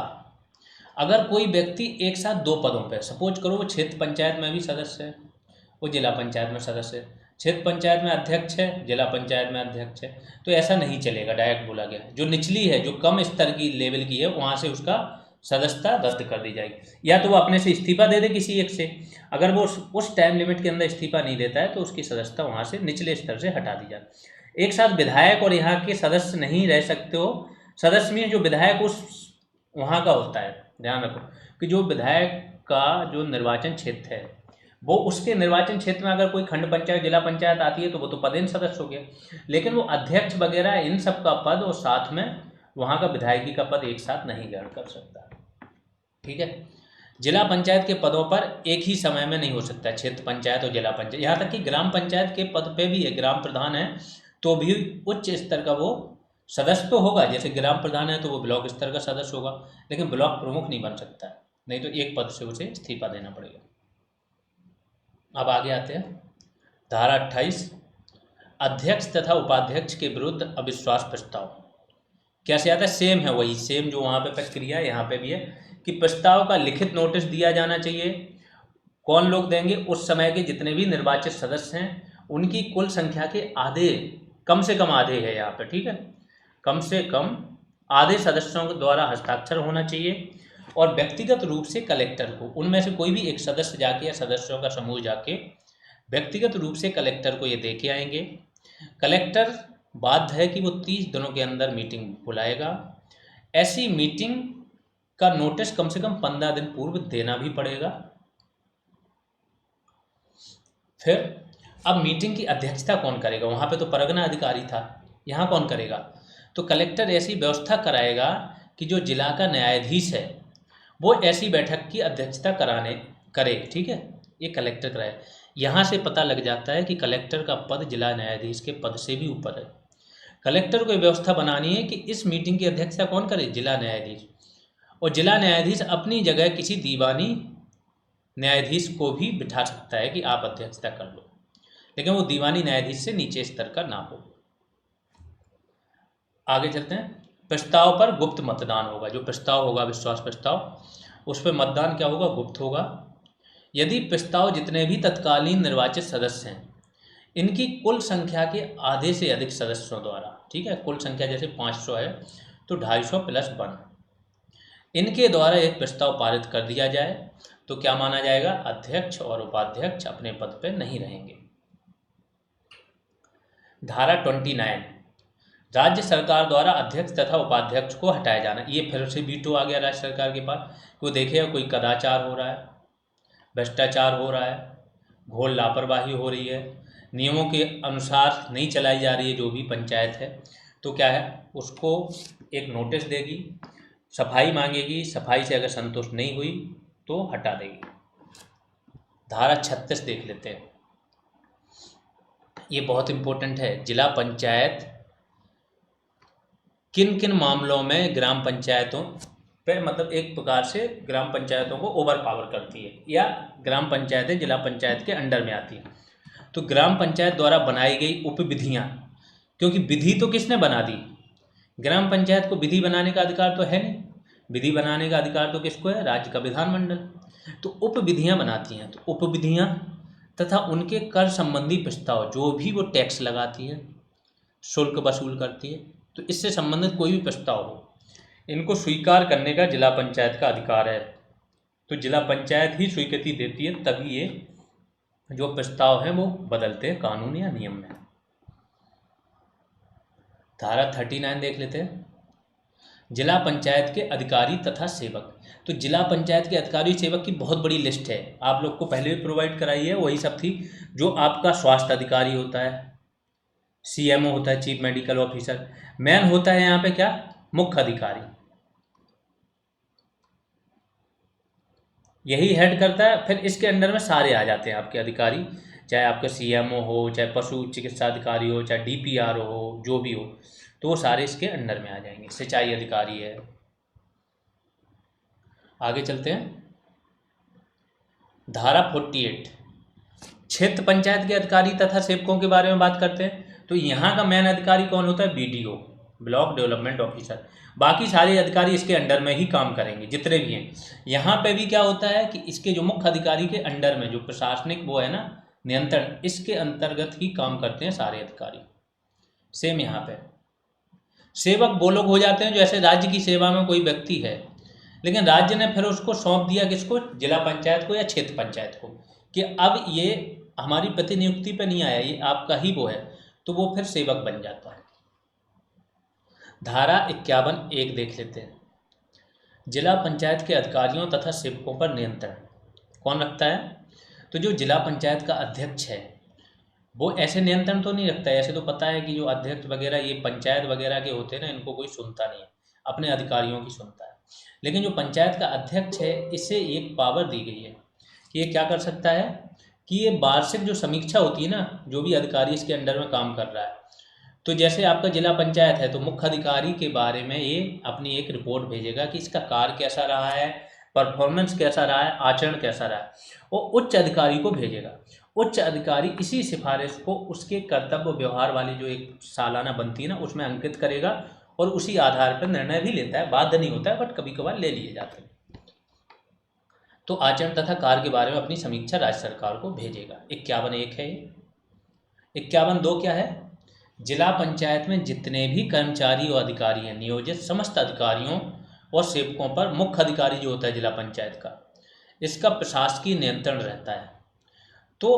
अगर कोई व्यक्ति एक साथ 2 पदों पर, सपोज करो वो क्षेत्र पंचायत में भी सदस्य है, वो जिला पंचायत में सदस्य है, क्षेत्र पंचायत में अध्यक्ष है, जिला पंचायत में अध्यक्ष है, तो ऐसा नहीं चलेगा। डायरेक्ट बोला गया, जो निचली है, जो कम स्तर की लेवल की है, वहाँ से उसका सदस्यता रद्द कर दी जाएगी। या तो वो अपने से इस्तीफा दे दे किसी एक से, अगर वो उस टाइम लिमिट के अंदर इस्तीफा नहीं देता है तो उसकी सदस्यता वहाँ से निचले स्तर से हटा दी जाए। एक साथ विधायक और यहाँ के सदस्य नहीं रह सकते हो। सदस्य में जो विधायक उस वहाँ का होता है, ध्यान रखो कि जो विधायक का जो निर्वाचन क्षेत्र है वो उसके निर्वाचन क्षेत्र में अगर कोई खंड पंचायत जिला पंचायत आती है तो वो तो पदेन सदस्य हो गया, लेकिन वो अध्यक्ष वगैरह इन सब का पद और साथ में वहाँ का विधायकी का पद एक साथ नहीं ग्रहण कर सकता। ठीक है, जिला पंचायत के पदों पर एक ही समय में नहीं हो सकता, क्षेत्र पंचायत और जिला पंचायत, यहाँ तक कि ग्राम पंचायत के पद पे भी है, ग्राम प्रधान है तो भी उच्च स्तर का वो सदस्य तो होगा। जैसे ग्राम प्रधान है तो वो ब्लॉक स्तर का सदस्य होगा, लेकिन ब्लॉक प्रमुख नहीं बन सकता है, नहीं तो एक पद से उसे इस्तीफा देना पड़ेगा। अब आगे आते हैं, धारा 28 अध्यक्ष तथा उपाध्यक्ष के विरुद्ध अविश्वास प्रस्ताव। कैसे आता है, सेम है, वही सेम जो वहाँ पे प्रक्रिया है यहाँ पे भी है कि प्रस्ताव का लिखित नोटिस दिया जाना चाहिए। कौन लोग देंगे, उस समय के जितने भी निर्वाचित सदस्य हैं उनकी कुल संख्या के आधे, कम से कम आधे है यहाँ पे, ठीक है, कम से कम आधे सदस्यों के द्वारा हस्ताक्षर होना चाहिए। और व्यक्तिगत रूप से कलेक्टर को, उनमें से कोई भी एक सदस्य जाके या सदस्यों का समूह जाके व्यक्तिगत रूप से कलेक्टर को ये दे के आएंगे। कलेक्टर बाध्य है कि वो 30 दिनों के अंदर मीटिंग बुलाएगा। ऐसी मीटिंग का नोटिस कम से कम 15 दिन पूर्व देना भी पड़ेगा। फिर अब मीटिंग की अध्यक्षता कौन करेगा, वहाँ पे तो परगना अधिकारी था, यहाँ कौन करेगा, तो कलेक्टर ऐसी व्यवस्था कराएगा कि जो जिला का न्यायाधीश है वो ऐसी बैठक की अध्यक्षता करे, ठीक है, ये कलेक्टर कराए। यहाँ से पता लग जाता है कि कलेक्टर का पद जिला न्यायाधीश के पद से भी ऊपर है। कलेक्टर को व्यवस्था बनानी है कि इस मीटिंग की अध्यक्षता कौन करे, जिला न्यायाधीश, और जिला न्यायाधीश अपनी जगह किसी दीवानी न्यायाधीश को भी बिठा सकता है कि आप अध्यक्षता कर लो, लेकिन वो दीवानी न्यायाधीश से नीचे स्तर का ना हो। आगे चलते हैं। प्रस्ताव पर गुप्त मतदान होगा। जो प्रस्ताव होगा, विश्वास प्रस्ताव, उस पर मतदान क्या होगा, गुप्त होगा। यदि प्रस्ताव जितने भी तत्कालीन निर्वाचित सदस्य हैं इनकी कुल संख्या के आधे से अधिक सदस्यों द्वारा, ठीक है, कुल संख्या जैसे 500 है तो 250 + 1, इनके द्वारा एक प्रस्ताव पारित कर दिया जाए तो क्या माना जाएगा, अध्यक्ष और उपाध्यक्ष अपने पद पर नहीं रहेंगे। धारा 29, राज्य सरकार द्वारा अध्यक्ष तथा उपाध्यक्ष को हटाया जाना। ये फिर से वीटो आ गया राज्य सरकार के पास। वो देखेगा कोई कदाचार हो रहा है, भ्रष्टाचार हो रहा है, घोर लापरवाही हो रही है, नियमों के अनुसार नहीं चलाई जा रही है जो भी पंचायत है, तो क्या है, उसको एक नोटिस देगी, सफाई मांगेगी, सफाई से अगर संतुष्ट नहीं हुई तो हटा देगी। धारा 36 देख लेते हैं, ये बहुत इम्पोर्टेंट है। जिला पंचायत किन किन मामलों में ग्राम पंचायतों पे, मतलब एक प्रकार से ग्राम पंचायतों को ओवर पावर करती है, या ग्राम पंचायतें जिला पंचायत के अंडर में आती हैं। तो ग्राम पंचायत द्वारा बनाई गई उपविधियाँ, क्योंकि विधि तो किसने बना दी, ग्राम पंचायत को विधि बनाने का अधिकार तो है नहीं, विधि बनाने का अधिकार तो किसको है, राज्य का विधानमंडल। तो उपविधियाँ बनाती हैं, तो उपविधियाँ तथा उनके कर संबंधी प्रस्ताव, जो भी वो टैक्स लगाती है, शुल्क वसूल करती है, तो इससे संबंधित कोई भी प्रस्ताव हो, इनको स्वीकार करने का जिला पंचायत का अधिकार है। तो जिला पंचायत ही स्वीकृति देती है, तभी ये जो प्रस्ताव हैं वो बदलते हैं कानून या नियम में। धारा 39 देख लेते हैं, जिला पंचायत के अधिकारी तथा सेवक। तो जिला पंचायत के अधिकारी सेवक की बहुत बड़ी लिस्ट है, आप लोग को पहले भी प्रोवाइड कराई है, वही सब थी। जो आपका स्वास्थ्य अधिकारी होता है, CMO होता है, चीफ मेडिकल ऑफिसर, मेन होता है यहाँ पे क्या, मुख्य अधिकारी, यही हेड करता है। फिर इसके अंडर में सारे आ जाते हैं आपके अधिकारी, चाहे आपका CMO हो, चाहे पशु चिकित्सा अधिकारी हो, चाहे DPRO हो, जो भी हो, तो वो सारे इसके अंडर में आ जाएंगे। सिंचाई अधिकारी है। आगे चलते हैं, धारा 48, क्षेत्र पंचायत के अधिकारी तथा सेवकों के बारे में बात करते हैं। तो यहाँ का मेन अधिकारी कौन होता है, BDO, ब्लॉक डेवलपमेंट ऑफिसर। बाकी सारे अधिकारी इसके अंडर में ही काम करेंगे जितने भी हैं। यहाँ पे भी क्या होता है कि इसके जो मुख्य अधिकारी के अंडर में जो प्रशासनिक वो है ना, नियंत्रण, इसके अंतर्गत ही काम करते हैं सारे अधिकारी। सेम यहाँ पे सेवक वो लोग हो जाते हैं जैसे राज्य की सेवा में कोई व्यक्ति है, लेकिन राज्य ने फिर उसको सौंप दिया किसको, जिला पंचायत को या क्षेत्र पंचायत को, कि अब ये हमारी प्रतिनियुक्ति पे नहीं आया, ये आपका ही वो है, तो वो फिर सेवक बन जाता है। धारा 51(1) देख लेते हैं, जिला पंचायत के अधिकारियों तथा सेवकों पर नियंत्रण कौन रखता है। तो जो जिला पंचायत का अध्यक्ष है वो ऐसे नियंत्रण तो नहीं रखता है, ऐसे तो पता है कि जो अध्यक्ष वगैरह ये पंचायत वगैरह के होते हैं ना, इनको कोई सुनता नहीं है, अपने अधिकारियों की सुनता है। लेकिन जो पंचायत का अध्यक्ष है, इसे एक पावर दी गई है कि ये क्या कर सकता है कि ये वार्षिक जो समीक्षा होती है ना, जो भी अधिकारी इसके अंडर में काम कर रहा है, तो जैसे आपका जिला पंचायत है तो मुख्य अधिकारी के बारे में ये अपनी एक रिपोर्ट भेजेगा कि इसका कार्य कैसा रहा है, परफॉर्मेंस कैसा रहा है, आचरण कैसा रहा है, और उच्च अधिकारी को भेजेगा। उच्च अधिकारी इसी सिफारिश को उसके कर्तव्य व्यवहार वाली जो एक सालाना बनती है ना, उसमें अंकित करेगा और उसी आधार पर निर्णय भी लेता है। बाध्य नहीं होता है, बट कभी कभार ले लिए जाते हैं। तो आचरण तथा कार्य के बारे में अपनी समीक्षा राज्य सरकार को भेजेगा। 51(1) है ये। 51(2) क्या है, जिला पंचायत में जितने भी कर्मचारी और अधिकारी हैं नियोजित, समस्त अधिकारियों और सेवकों पर मुख्य अधिकारी जो होता है जिला पंचायत का, इसका प्रशासकीय नियंत्रण रहता है। तो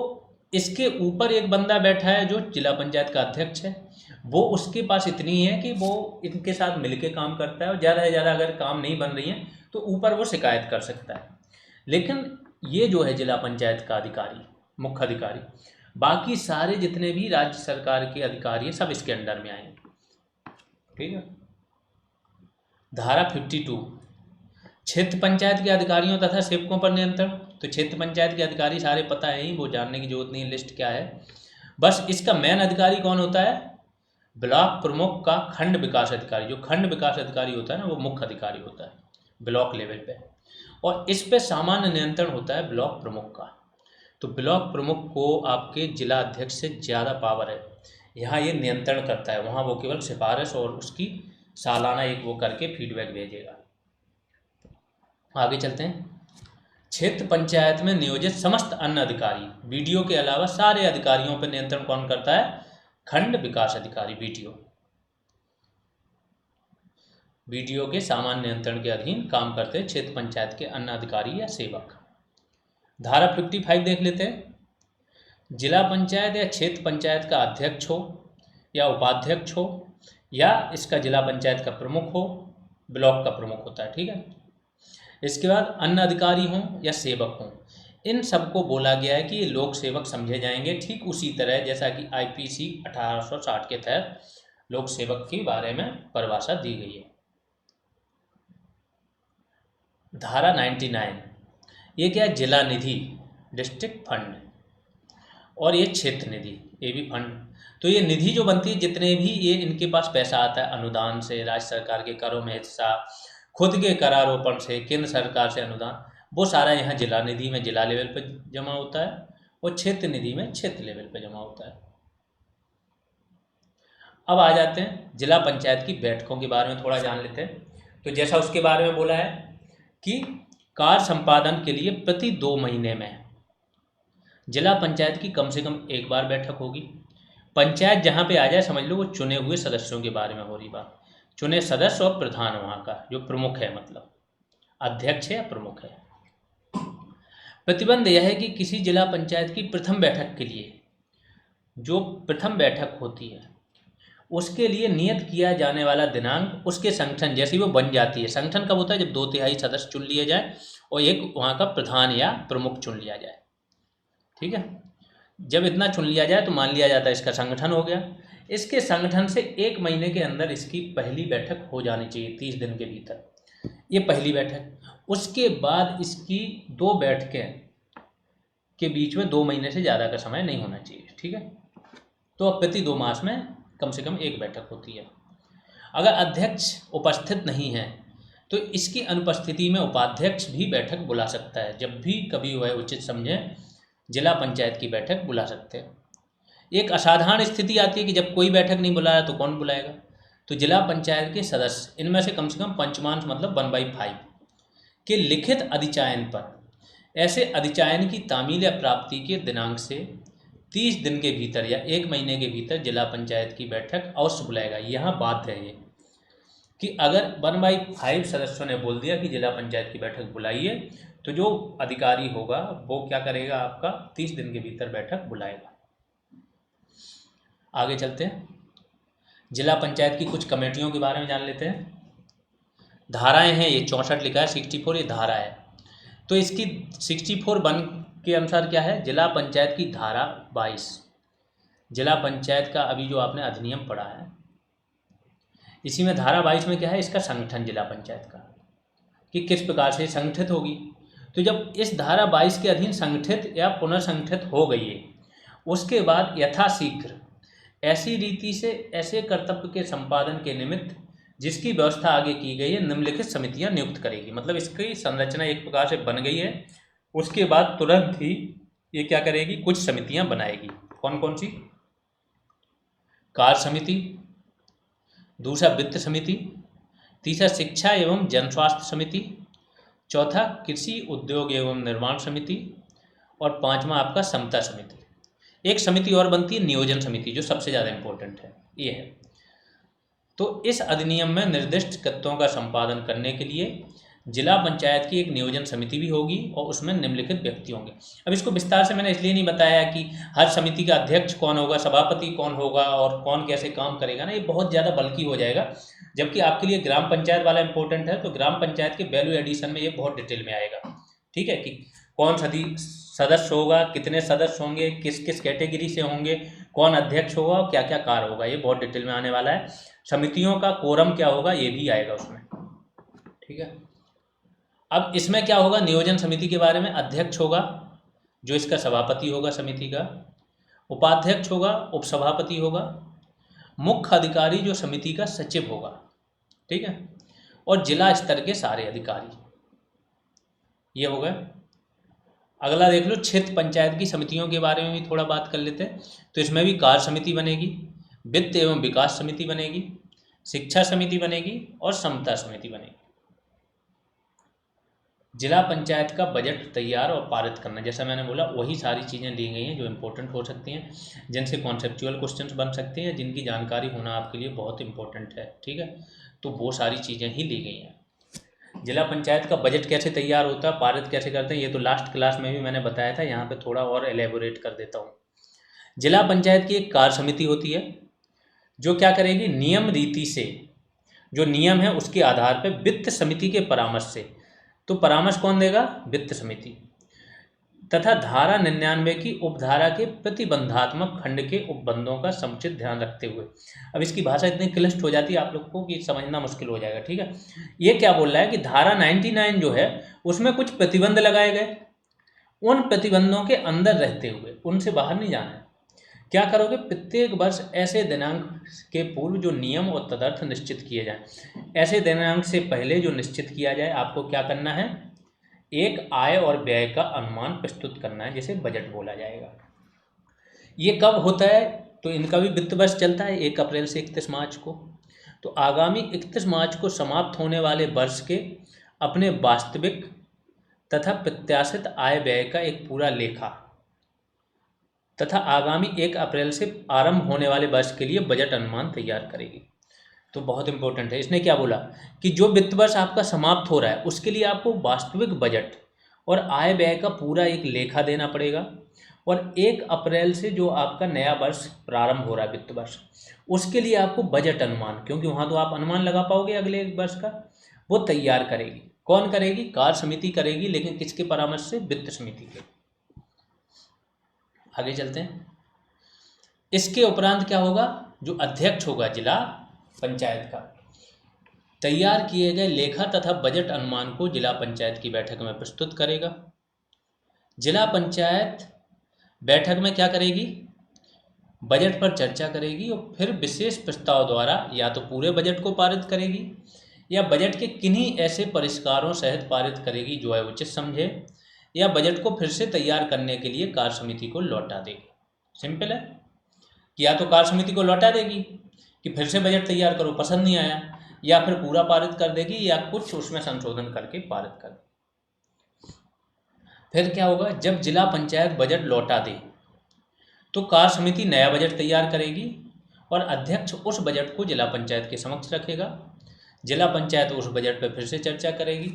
इसके ऊपर एक बंदा बैठा है जो जिला पंचायत का अध्यक्ष है, वो उसके पास इतनी है कि वो इनके साथ मिलके काम करता है, और ज़्यादा से ज़्यादा अगर काम नहीं बन रही है तो ऊपर वो शिकायत कर सकता है। लेकिन ये जो है जिला पंचायत का अधिकारी, मुख्य अधिकारी, बाकी सारे जितने भी राज्य सरकार के अधिकारी हैं सब इसके अंडर में आएंगे। ठीक है। धारा 52 क्षेत्र पंचायत के अधिकारियों तथा सेवकों पर नियंत्रण। तो क्षेत्र पंचायत के अधिकारी सारे पता है ही, वो जानने की जरूरत नहीं, लिस्ट क्या है। बस इसका मेन अधिकारी कौन होता है? ब्लॉक प्रमुख का खंड विकास अधिकारी। जो खंड विकास अधिकारी होता है ना, वो मुख्य अधिकारी होता है ब्लॉक लेवल पे, और इस पे सामान्य नियंत्रण होता है ब्लॉक प्रमुख का। तो ब्लॉक प्रमुख को आपके जिला अध्यक्ष से ज़्यादा पावर है, यहाँ ये नियंत्रण करता है, वहाँ वो केवल सिफारिश और उसकी सालाना एक वो करके फीडबैक भेजेगा। आगे चलते हैं। क्षेत्र पंचायत में नियोजित समस्त अन्य अधिकारी, बीडीओ के अलावा सारे अधिकारियों पर नियंत्रण कौन करता है? खंड विकास अधिकारी, बीडीओ। बीडीओ के सामान्य नियंत्रण के अधीन काम करते हैं क्षेत्र पंचायत के अन्य अधिकारी या सेवक। धारा 55 देख लेते हैं। जिला पंचायत या क्षेत्र पंचायत का अध्यक्ष हो या उपाध्यक्ष हो, या इसका जिला पंचायत का प्रमुख हो, ब्लॉक का प्रमुख होता है, ठीक है। इसके बाद अन्य अधिकारी हों या सेवक हों, इन सबको बोला गया है कि ये लोक सेवक समझे जाएंगे, ठीक उसी तरह जैसा कि आईपीसी 1860 के तहत लोक सेवक के बारे में परिभाषा दी गई है। धारा 99 ये क्या है? जिला निधि, डिस्ट्रिक्ट फंड, और ये क्षेत्र निधि, ये भी फंड। तो ये निधि जो बनती है, जितने भी ये इनके पास पैसा आता है अनुदान से, राज्य सरकार के करों में हिस्सा, खुद के करारोपण से, केंद्र सरकार से अनुदान, वो सारा यहाँ जिला निधि में जिला लेवल पर जमा होता है, और क्षेत्र निधि में क्षेत्र लेवल पर जमा होता है। अब आ जाते हैं जिला पंचायत की बैठकों के बारे में थोड़ा जान लेते हैं। तो जैसा उसके बारे में बोला है कि कार्य संपादन के लिए प्रति 2 महीने में जिला पंचायत की कम से कम एक बार बैठक होगी। पंचायत जहाँ पे आ जाए समझ लो वो चुने हुए सदस्यों के बारे में हो रही बात, चुने सदस्य और प्रधान वहाँ का जो प्रमुख है, मतलब अध्यक्ष है या प्रमुख है। प्रतिबंध यह है कि किसी जिला पंचायत की प्रथम बैठक के लिए, जो प्रथम बैठक होती है उसके लिए नियत किया जाने वाला दिनांक उसके संगठन जैसी वो बन जाती है। संगठन कब होता है? जब 2/3 सदस्य चुन लिए जाए और एक वहाँ का प्रधान या प्रमुख चुन लिया जाए, ठीक है। जब इतना चुन लिया जाए तो मान लिया जाता है इसका संगठन हो गया। इसके संगठन से 1 महीने के अंदर इसकी पहली बैठक हो जानी चाहिए, 30 दिन के भीतर, ये पहली बैठक। उसके बाद इसकी 2 बैठकें के बीच में 2 महीने से ज़्यादा का समय नहीं होना चाहिए, ठीक है। तो अब प्रति 2 मास में कम से कम 1 बैठक होती है। अगर अध्यक्ष उपस्थित नहीं है तो इसकी अनुपस्थिति में उपाध्यक्ष भी बैठक बुला सकता है। जब भी कभी वह उचित समझे जिला पंचायत की बैठक बुला सकते हैं। एक असाधारण स्थिति आती है कि जब कोई बैठक नहीं बुलाया तो कौन बुलाएगा? तो जिला पंचायत के सदस्य, इनमें से कम पंचमांश मतलब 1/5 के लिखित अधिचयन पर, ऐसे अधिचयन की तामील या प्राप्ति के दिनांक से 30 दिन के भीतर या 1 महीने के भीतर जिला पंचायत की बैठक अवश्य बुलाएगा। यहाँ बात है ये कि अगर 1/5 सदस्यों ने बोल दिया कि जिला पंचायत की बैठक बुलाइए, तो जो अधिकारी होगा वो क्या करेगा? आपका 30 दिन के भीतर बैठक बुलाएगा। आगे चलते हैं, जिला पंचायत की कुछ कमेटियों के बारे में जान लेते हैं। धाराएं हैं, ये 64 लिखा है, 64 ये धारा है। तो इसकी 64(1) के अनुसार क्या है? जिला पंचायत की धारा 22, जिला पंचायत का अभी जो आपने अधिनियम पढ़ा है, इसी में धारा 22 में क्या है? इसका संगठन जिला पंचायत का, कि किस प्रकार से संगठित होगी। तो जब इस धारा 22 के अधीन संगठित या पुनर्संगठित हो गई है, उसके बाद यथाशीघ्र ऐसी रीति से ऐसे कर्तव्य के संपादन के निमित्त जिसकी व्यवस्था आगे की गई है, निम्नलिखित समितियां नियुक्त करेगी। मतलब इसकी संरचना एक प्रकार से बन गई है, उसके बाद तुरंत ही ये क्या करेगी? कुछ समितियां बनाएगी। कौन कौन सी? कार्य समिति, दूसरा वित्त समिति, तीसरा शिक्षा एवं जनस्वास्थ्य समिति, चौथा कृषि उद्योग एवं निर्माण समिति, और 5वां आपका समता समिति। एक समिति और बनती है नियोजन समिति, जो सबसे ज़्यादा इम्पोर्टेंट है, ये है। तो इस अधिनियम में निर्दिष्ट कृत्यों का संपादन करने के लिए जिला पंचायत की एक नियोजन समिति भी होगी और उसमें निम्नलिखित व्यक्ति होंगे। अब इसको विस्तार से मैंने इसलिए नहीं बताया कि हर समिति का अध्यक्ष कौन होगा, सभापति कौन होगा और कौन कैसे काम करेगा ना, ये बहुत ज़्यादा बल्कि हो जाएगा। जबकि आपके लिए ग्राम पंचायत वाला इंपॉर्टेंट है, तो ग्राम पंचायत के वैल्यू एडिशन में ये बहुत डिटेल में आएगा, ठीक है, कि कौन सदस्य होगा, कितने सदस्य होंगे, किस किस कैटेगरी से होंगे, कौन अध्यक्ष होगा और क्या क्या कार्य होगा, ये बहुत डिटेल में आने वाला है। समितियों का कोरम क्या होगा ये भी आएगा उसमें, ठीक है। अब इसमें क्या होगा, नियोजन समिति के बारे में, अध्यक्ष होगा जो इसका सभापति होगा समिति का, उपाध्यक्ष होगा, उपसभापति होगा, मुख्य अधिकारी जो समिति का सचिव होगा, ठीक है, और जिला स्तर के सारे अधिकारी, ये हो गए। अगला देख लो, क्षेत्र पंचायत की समितियों के बारे में भी थोड़ा बात कर लेते हैं। तो इसमें भी कार्य समिति बनेगी, वित्त एवं विकास समिति बनेगी, शिक्षा समिति बनेगी और समता समिति बनेगी। जिला पंचायत का बजट तैयार और पारित करना, जैसा मैंने बोला वही सारी चीज़ें ली गई हैं जो इंपॉर्टेंट हो सकती हैं, जिनसे कॉन्सेप्चुअल क्वेश्चंस बन सकते हैं, जिनकी जानकारी होना आपके लिए बहुत इंपॉर्टेंट है, ठीक है। तो वो सारी चीज़ें ही ली गई हैं। जिला पंचायत का बजट कैसे तैयार होता है, पारित कैसे करते हैं, ये तो लास्ट क्लास में भी मैंने बताया था, यहाँ पे थोड़ा और एलेबोरेट कर देता हूँ। जिला पंचायत की एक कार्य समिति होती है जो क्या करेगी, नियम रीति से, जो नियम है उसके आधार पर वित्त समिति के परामर्श से, तो परामर्श कौन देगा, वित्त समिति, तथा धारा 99 की उपधारा के प्रतिबंधात्मक खंड के उपबंधों का समुचित ध्यान रखते हुए। अब इसकी भाषा इतनी क्लिष्ट हो जाती है आप लोग को कि समझना मुश्किल हो जाएगा, ठीक है। ये क्या बोल रहा है कि धारा 99 जो है उसमें कुछ प्रतिबंध लगाए गए, उन प्रतिबंधों के अंदर रहते हुए उनसे बाहर नहीं जाना है। क्या करोगे, प्रत्येक वर्ष ऐसे दिनांक के पूर्व जो नियम और तदर्थ निश्चित किए जाएं, ऐसे दिनांक से पहले जो निश्चित किया जाए, आपको क्या करना है, एक आय और व्यय का अनुमान प्रस्तुत करना है, जिसे बजट बोला जाएगा। ये कब होता है, तो इनका भी वित्त वर्ष चलता है 1 अप्रैल से 31 मार्च को। तो आगामी 31 मार्च को समाप्त होने वाले वर्ष के अपने वास्तविक तथा प्रत्याशित आय व्यय का एक पूरा लेखा तथा आगामी 1 अप्रैल से आरंभ होने वाले वर्ष के लिए बजट अनुमान तैयार करेगी। तो बहुत इंपॉर्टेंट है। इसने क्या बोला कि जो वित्त वर्ष आपका समाप्त हो रहा है उसके लिए आपको वास्तविक बजट और आय व्यय का पूरा एक लेखा देना पड़ेगा, और 1 अप्रैल से जो आपका नया वर्ष प्रारंभ हो रहा है वित्त वर्ष, उसके लिए आपको बजट अनुमान, क्योंकि वहाँ तो आप अनुमान लगा पाओगे अगले वर्ष का, वो तैयार करेगी। कौन करेगी, कार्य समिति करेगी, लेकिन किसके परामर्श से, वित्त समिति के। आगे चलते हैं। इसके उपरांत क्या होगा, जो अध्यक्ष होगा जिला पंचायत का, तैयार किए गए लेखा तथा बजट अनुमान को जिला पंचायत की बैठक में प्रस्तुत करेगा। जिला पंचायत बैठक में क्या करेगी, बजट पर चर्चा करेगी और फिर विशेष प्रस्ताव द्वारा या तो पूरे बजट को पारित करेगी या बजट के किन्हीं ऐसे परिष्कारों सहित पारित करेगी जो है उचित समझे, या बजट को फिर से तैयार करने के लिए कार्य समिति को लौटा देगी। सिंपल है कि या तो कार्य समिति को लौटा देगी कि फिर से बजट तैयार करो, पसंद नहीं आया, या फिर पूरा पारित कर देगी या कुछ उसमें संशोधन करके पारित कर देगी। फिर क्या होगा, जब जिला पंचायत बजट लौटा दे तो कार्य समिति नया बजट तैयार करेगी और अध्यक्ष उस बजट को जिला पंचायत के समक्ष रखेगा। जिला पंचायत उस बजट पर फिर से चर्चा करेगी,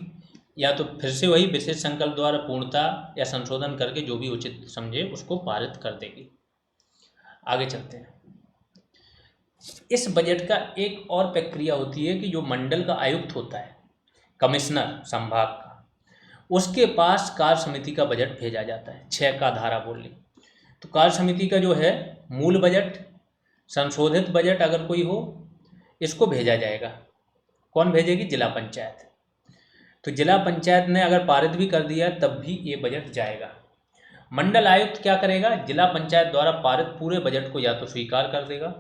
या तो फिर से वही विशेष संकल्प द्वारा पूर्णता या संशोधन करके जो भी उचित समझे उसको पारित कर देगी। आगे चलते हैं। इस बजट का एक और प्रक्रिया होती है कि जो मंडल का आयुक्त होता है, कमिश्नर संभाग का, उसके पास कार्य समिति का बजट भेजा जाता है। 6 का धारा बोल ली। तो कार्य समिति का जो है मूल बजट, संशोधित बजट अगर कोई हो, इसको भेजा जाएगा। कौन भेजेगी, जिला पंचायत। तो जिला पंचायत ने अगर पारित भी कर दिया तब भी ये बजट जाएगा। मंडल आयुक्त क्या करेगा, जिला पंचायत द्वारा पारित पूरे बजट को या तो स्वीकार कर देगा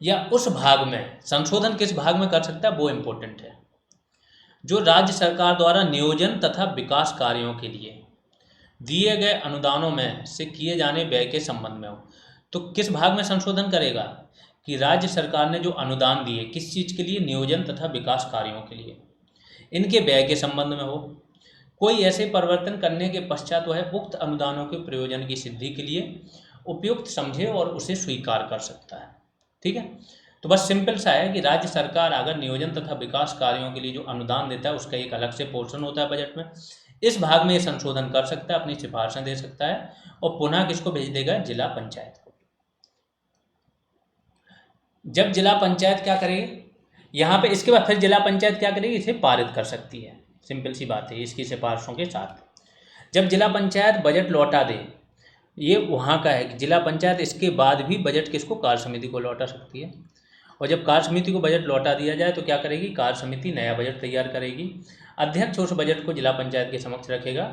या उस भाग में संशोधन किस भाग में कर सकता है वो इंपॉर्टेंट है, जो राज्य सरकार द्वारा नियोजन तथा विकास कार्यों के लिए दिए गए अनुदानों में से किए जाने व्यय के संबंध में हो। तो किस भाग में संशोधन करेगा कि राज्य सरकार ने जो अनुदान दिए किस चीज़ के लिए, नियोजन तथा विकास कार्यों के लिए, इनके व्यय के संबंध में हो। कोई ऐसे परिवर्तन करने के पश्चात वह उक्त अनुदानों के प्रयोजन की सिद्धि के लिए उपयुक्त समझे और उसे स्वीकार कर सकता है। ठीक है, तो बस सिंपल सा है कि राज्य सरकार अगर नियोजन तथा विकास कार्यों के लिए जो अनुदान देता है उसका एक अलग से पोर्शन होता है बजट में, इस भाग में ये संशोधन कर सकता है, अपनी सिफारिशें दे सकता है और पुनः किसको भेज देगा, जिला पंचायत को। जब जिला पंचायत क्या करेगी यहाँ पे, इसके बाद फिर जिला पंचायत क्या करेगी, इसे पारित कर सकती है। सिंपल सी बात है, इसकी सिफारिशों के साथ। जब जिला पंचायत बजट लौटा दे ये वहाँ का है कि जिला पंचायत इसके बाद भी बजट किसको, कार्य समिति को लौटा सकती है। और जब कार्य समिति को बजट लौटा दिया जाए तो क्या करेगी, कार्य समिति नया बजट तैयार करेगी। अध्यक्ष उस बजट को जिला पंचायत के समक्ष रखेगा,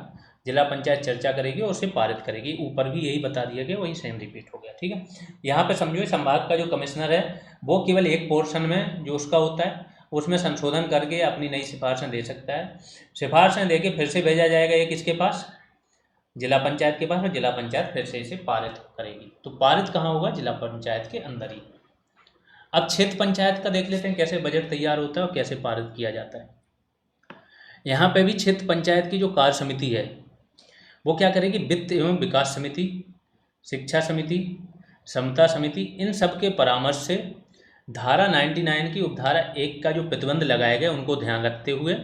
जिला पंचायत चर्चा करेगी और उसे पारित करेगी। ऊपर भी यही बता दिया गया, वही सेम रिपीट हो गया। ठीक है, यहाँ पे समझो संभाग का जो कमिश्नर है वो केवल एक पोर्शन में जो उसका होता है उसमें संशोधन करके अपनी नई सिफारिशें दे सकता है। सिफारिशें दे के फिर से भेजा जाएगा ये किसके पास, जिला पंचायत के पास, और जिला पंचायत फिर से इसे पारित करेगी। तो पारित कहाँ होगा, जिला पंचायत के अंदर ही। अब क्षेत्र पंचायत का देख लेते हैं कैसे बजट तैयार होता है और कैसे पारित किया जाता है। यहाँ पे भी क्षेत्र पंचायत की जो कार्य समिति है वो क्या करेगी, वित्त एवं विकास समिति, शिक्षा समिति, समता समिति, इन सब के परामर्श से धारा 99 की उपधारा 1 का जो प्रतिबंध लगाए गए उनको ध्यान रखते हुए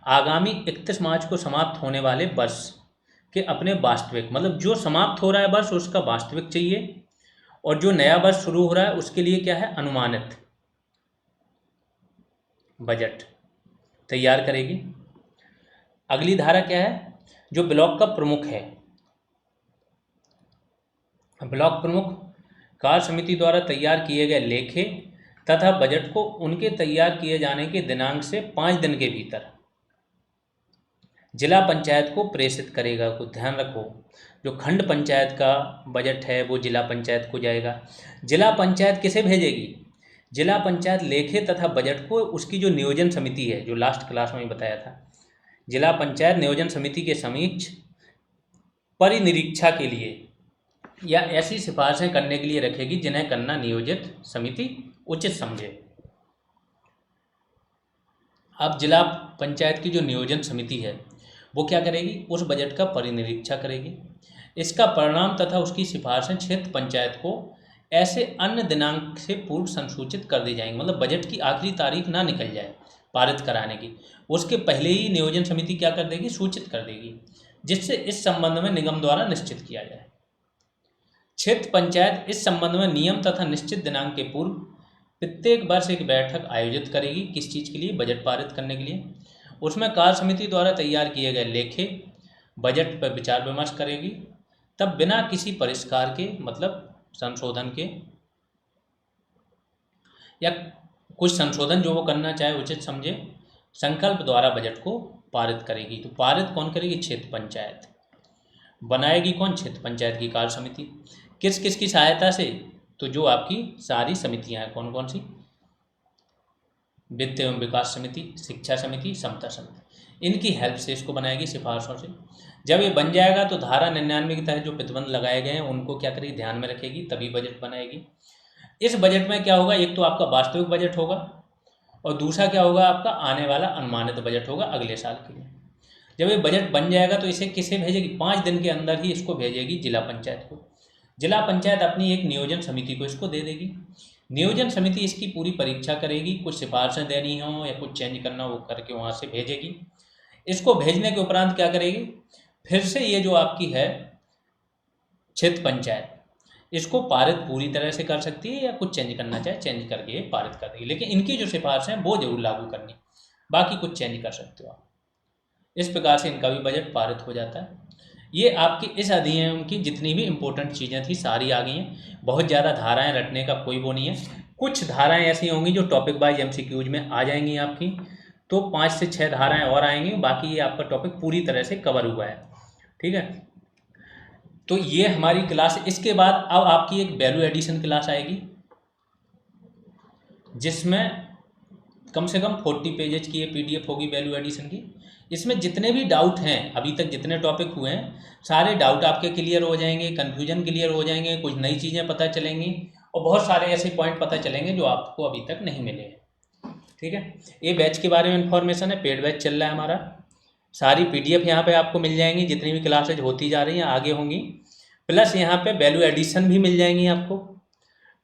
आगामी 31 मार्च को समाप्त होने वाले वर्ष के अपने वास्तविक, मतलब जो समाप्त हो रहा है वर्ष उसका वास्तविक चाहिए, और जो नया वर्ष शुरू हो रहा है उसके लिए क्या है, अनुमानित बजट तैयार करेगी। अगली धारा क्या है, जो ब्लॉक का प्रमुख है, ब्लॉक प्रमुख कार्य समिति द्वारा तैयार किए गए लेखे तथा बजट को उनके तैयार किए जाने के दिनांक से 5 दिन के भीतर जिला पंचायत को प्रेषित करेगा। को ध्यान रखो, जो खंड पंचायत का बजट है वो जिला पंचायत को जाएगा। जिला पंचायत किसे भेजेगी, जिला पंचायत लेखे तथा बजट को उसकी जो नियोजन समिति है, जो लास्ट क्लास में बताया था, जिला पंचायत नियोजन समिति के समक्ष परिनिरीक्षा के लिए या ऐसी सिफारिशें करने के लिए रखेगी जिन्हें करना नियोजित समिति उचित समझे। अब जिला पंचायत की जो नियोजन समिति है वो क्या करेगी, उस बजट का परिनिरीक्षा करेगी। इसका परिणाम तथा उसकी सिफारिशें क्षेत्र पंचायत को ऐसे अन्य दिनांक से पूर्व संसूचित कर दी जाएंगी, मतलब बजट की आखिरी तारीख ना निकल जाए पारित कराने की, उसके पहले ही नियोजन समिति क्या कर देगी, सूचित कर देगी, जिससे इस संबंध में निगम द्वारा निश्चित किया जाए। क्षेत्र पंचायत इस संबंध में नियम तथा निश्चित दिनांक के पूर्व प्रत्येक वर्ष एक बैठक आयोजित करेगी। किस चीज़ के लिए, बजट पारित करने के लिए। उसमें कार्य समिति द्वारा तैयार किए गए लेखे बजट पर विचार विमर्श करेगी। तब बिना किसी परिष्कार के, मतलब संशोधन के या कुछ संशोधन जो वो करना चाहे उचित समझे, संकल्प द्वारा बजट को पारित करेगी। तो पारित कौन करेगी, क्षेत्र पंचायत। बनाएगी कौन, क्षेत्र पंचायत की कार्य समिति। किस किस की सहायता से, तो जो आपकी सारी समितियां हैं, कौन कौन सी, वित्त एवं विकास समिति, शिक्षा समिति, समता समिति, इनकी हेल्प से इसको बनाएगी, सिफारिशों से। जब ये बन जाएगा तो धारा 99 के तहत जो प्रतिबंध लगाए गए हैं उनको क्या करेगी, ध्यान में रखेगी, तभी बजट बनाएगी। इस बजट में क्या होगा, एक तो आपका वास्तविक बजट होगा और दूसरा क्या होगा, आपका आने वाला अनुमानित बजट होगा अगले साल के लिए। जब ये बजट बन जाएगा तो इसे किसे भेजेगी, 5 दिन के अंदर ही इसको भेजेगी जिला पंचायत को। जिला पंचायत अपनी एक नियोजन समिति को इसको दे देगी। नियोजन समिति इसकी पूरी परीक्षा करेगी, कुछ सिफारिशें देनी हो या कुछ चेंज करना वो करके वहाँ से भेजेगी। इसको भेजने के उपरांत क्या करेगी, फिर से ये जो आपकी है क्षेत्र पंचायत, इसको पारित पूरी तरह से कर सकती है या कुछ चेंज करना चाहे चेंज करके पारित कर देगी, लेकिन इनकी जो सिफारिश हैं वो जरूर लागू करनी, बाकी कुछ चेंज कर सकते हो आप। इस प्रकार से इनका भी बजट पारित हो जाता है। ये आपकी इस अधिनियम की जितनी भी इम्पोर्टेंट चीज़ें थी सारी आ गई हैं। बहुत ज़्यादा धाराएं रटने का कोई वो नहीं है। कुछ धाराएं ऐसी होंगी जो टॉपिक वाइज MCQs में आ जाएंगी आपकी, तो 5 से 6 धाराएं और आएंगी, बाकी ये आपका टॉपिक पूरी तरह से कवर हुआ है। ठीक है, तो ये हमारी क्लास। इसके बाद अब आपकी एक वैल्यू एडिशन क्लास आएगी जिसमें कम से कम 40 पेजेज की ये PDF होगी वैल्यू एडिशन की। इसमें जितने भी डाउट हैं, अभी तक जितने टॉपिक हुए हैं सारे डाउट आपके क्लियर हो जाएंगे, कन्फ्यूजन क्लियर हो जाएंगे, कुछ नई चीज़ें पता चलेंगी और बहुत सारे ऐसे पॉइंट पता चलेंगे जो आपको अभी तक नहीं मिले हैं। ठीक है, ये बैच के बारे में इन्फॉर्मेशन है, पेड बैच चल रहा है हमारा। सारी PDF यहाँ पे आपको मिल जाएंगी, जितनी भी क्लासेज होती जा रही हैं आगे होंगी, प्लस यहाँ पे वैल्यू एडिशन भी मिल जाएंगी आपको,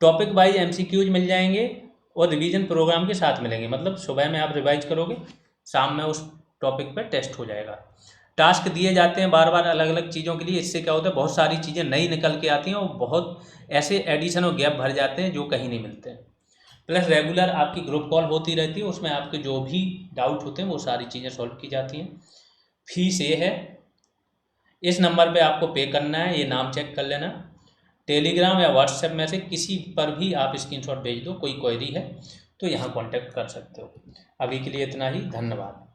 टॉपिक वाइज MCQs मिल जाएंगे और रिवीजन प्रोग्राम के साथ मिलेंगे। मतलब सुबह में आप रिवाइज करोगे, शाम में उस टॉपिक पे टेस्ट हो जाएगा। टास्क दिए जाते हैं बार बार अलग अलग चीज़ों के लिए। इससे क्या होता है, बहुत सारी चीज़ें नई निकल के आती हैं और बहुत ऐसे एडिशन और गैप भर जाते हैं जो कहीं नहीं मिलते हैं। प्लस रेगुलर आपकी ग्रुप कॉल होती रहती है, उसमें आपके जो भी डाउट होते हैं वो सारी चीज़ें सॉल्व की जाती हैं। फीस ये है, इस नंबर पे आपको पे करना है, ये नाम चेक कर लेना। टेलीग्राम या व्हाट्सएप में से किसी पर भी आप स्क्रीनशॉट भेज दो, कोई क्वेरी है तो यहाँ कांटेक्ट कर सकते हो। अभी के लिए इतना ही, धन्यवाद।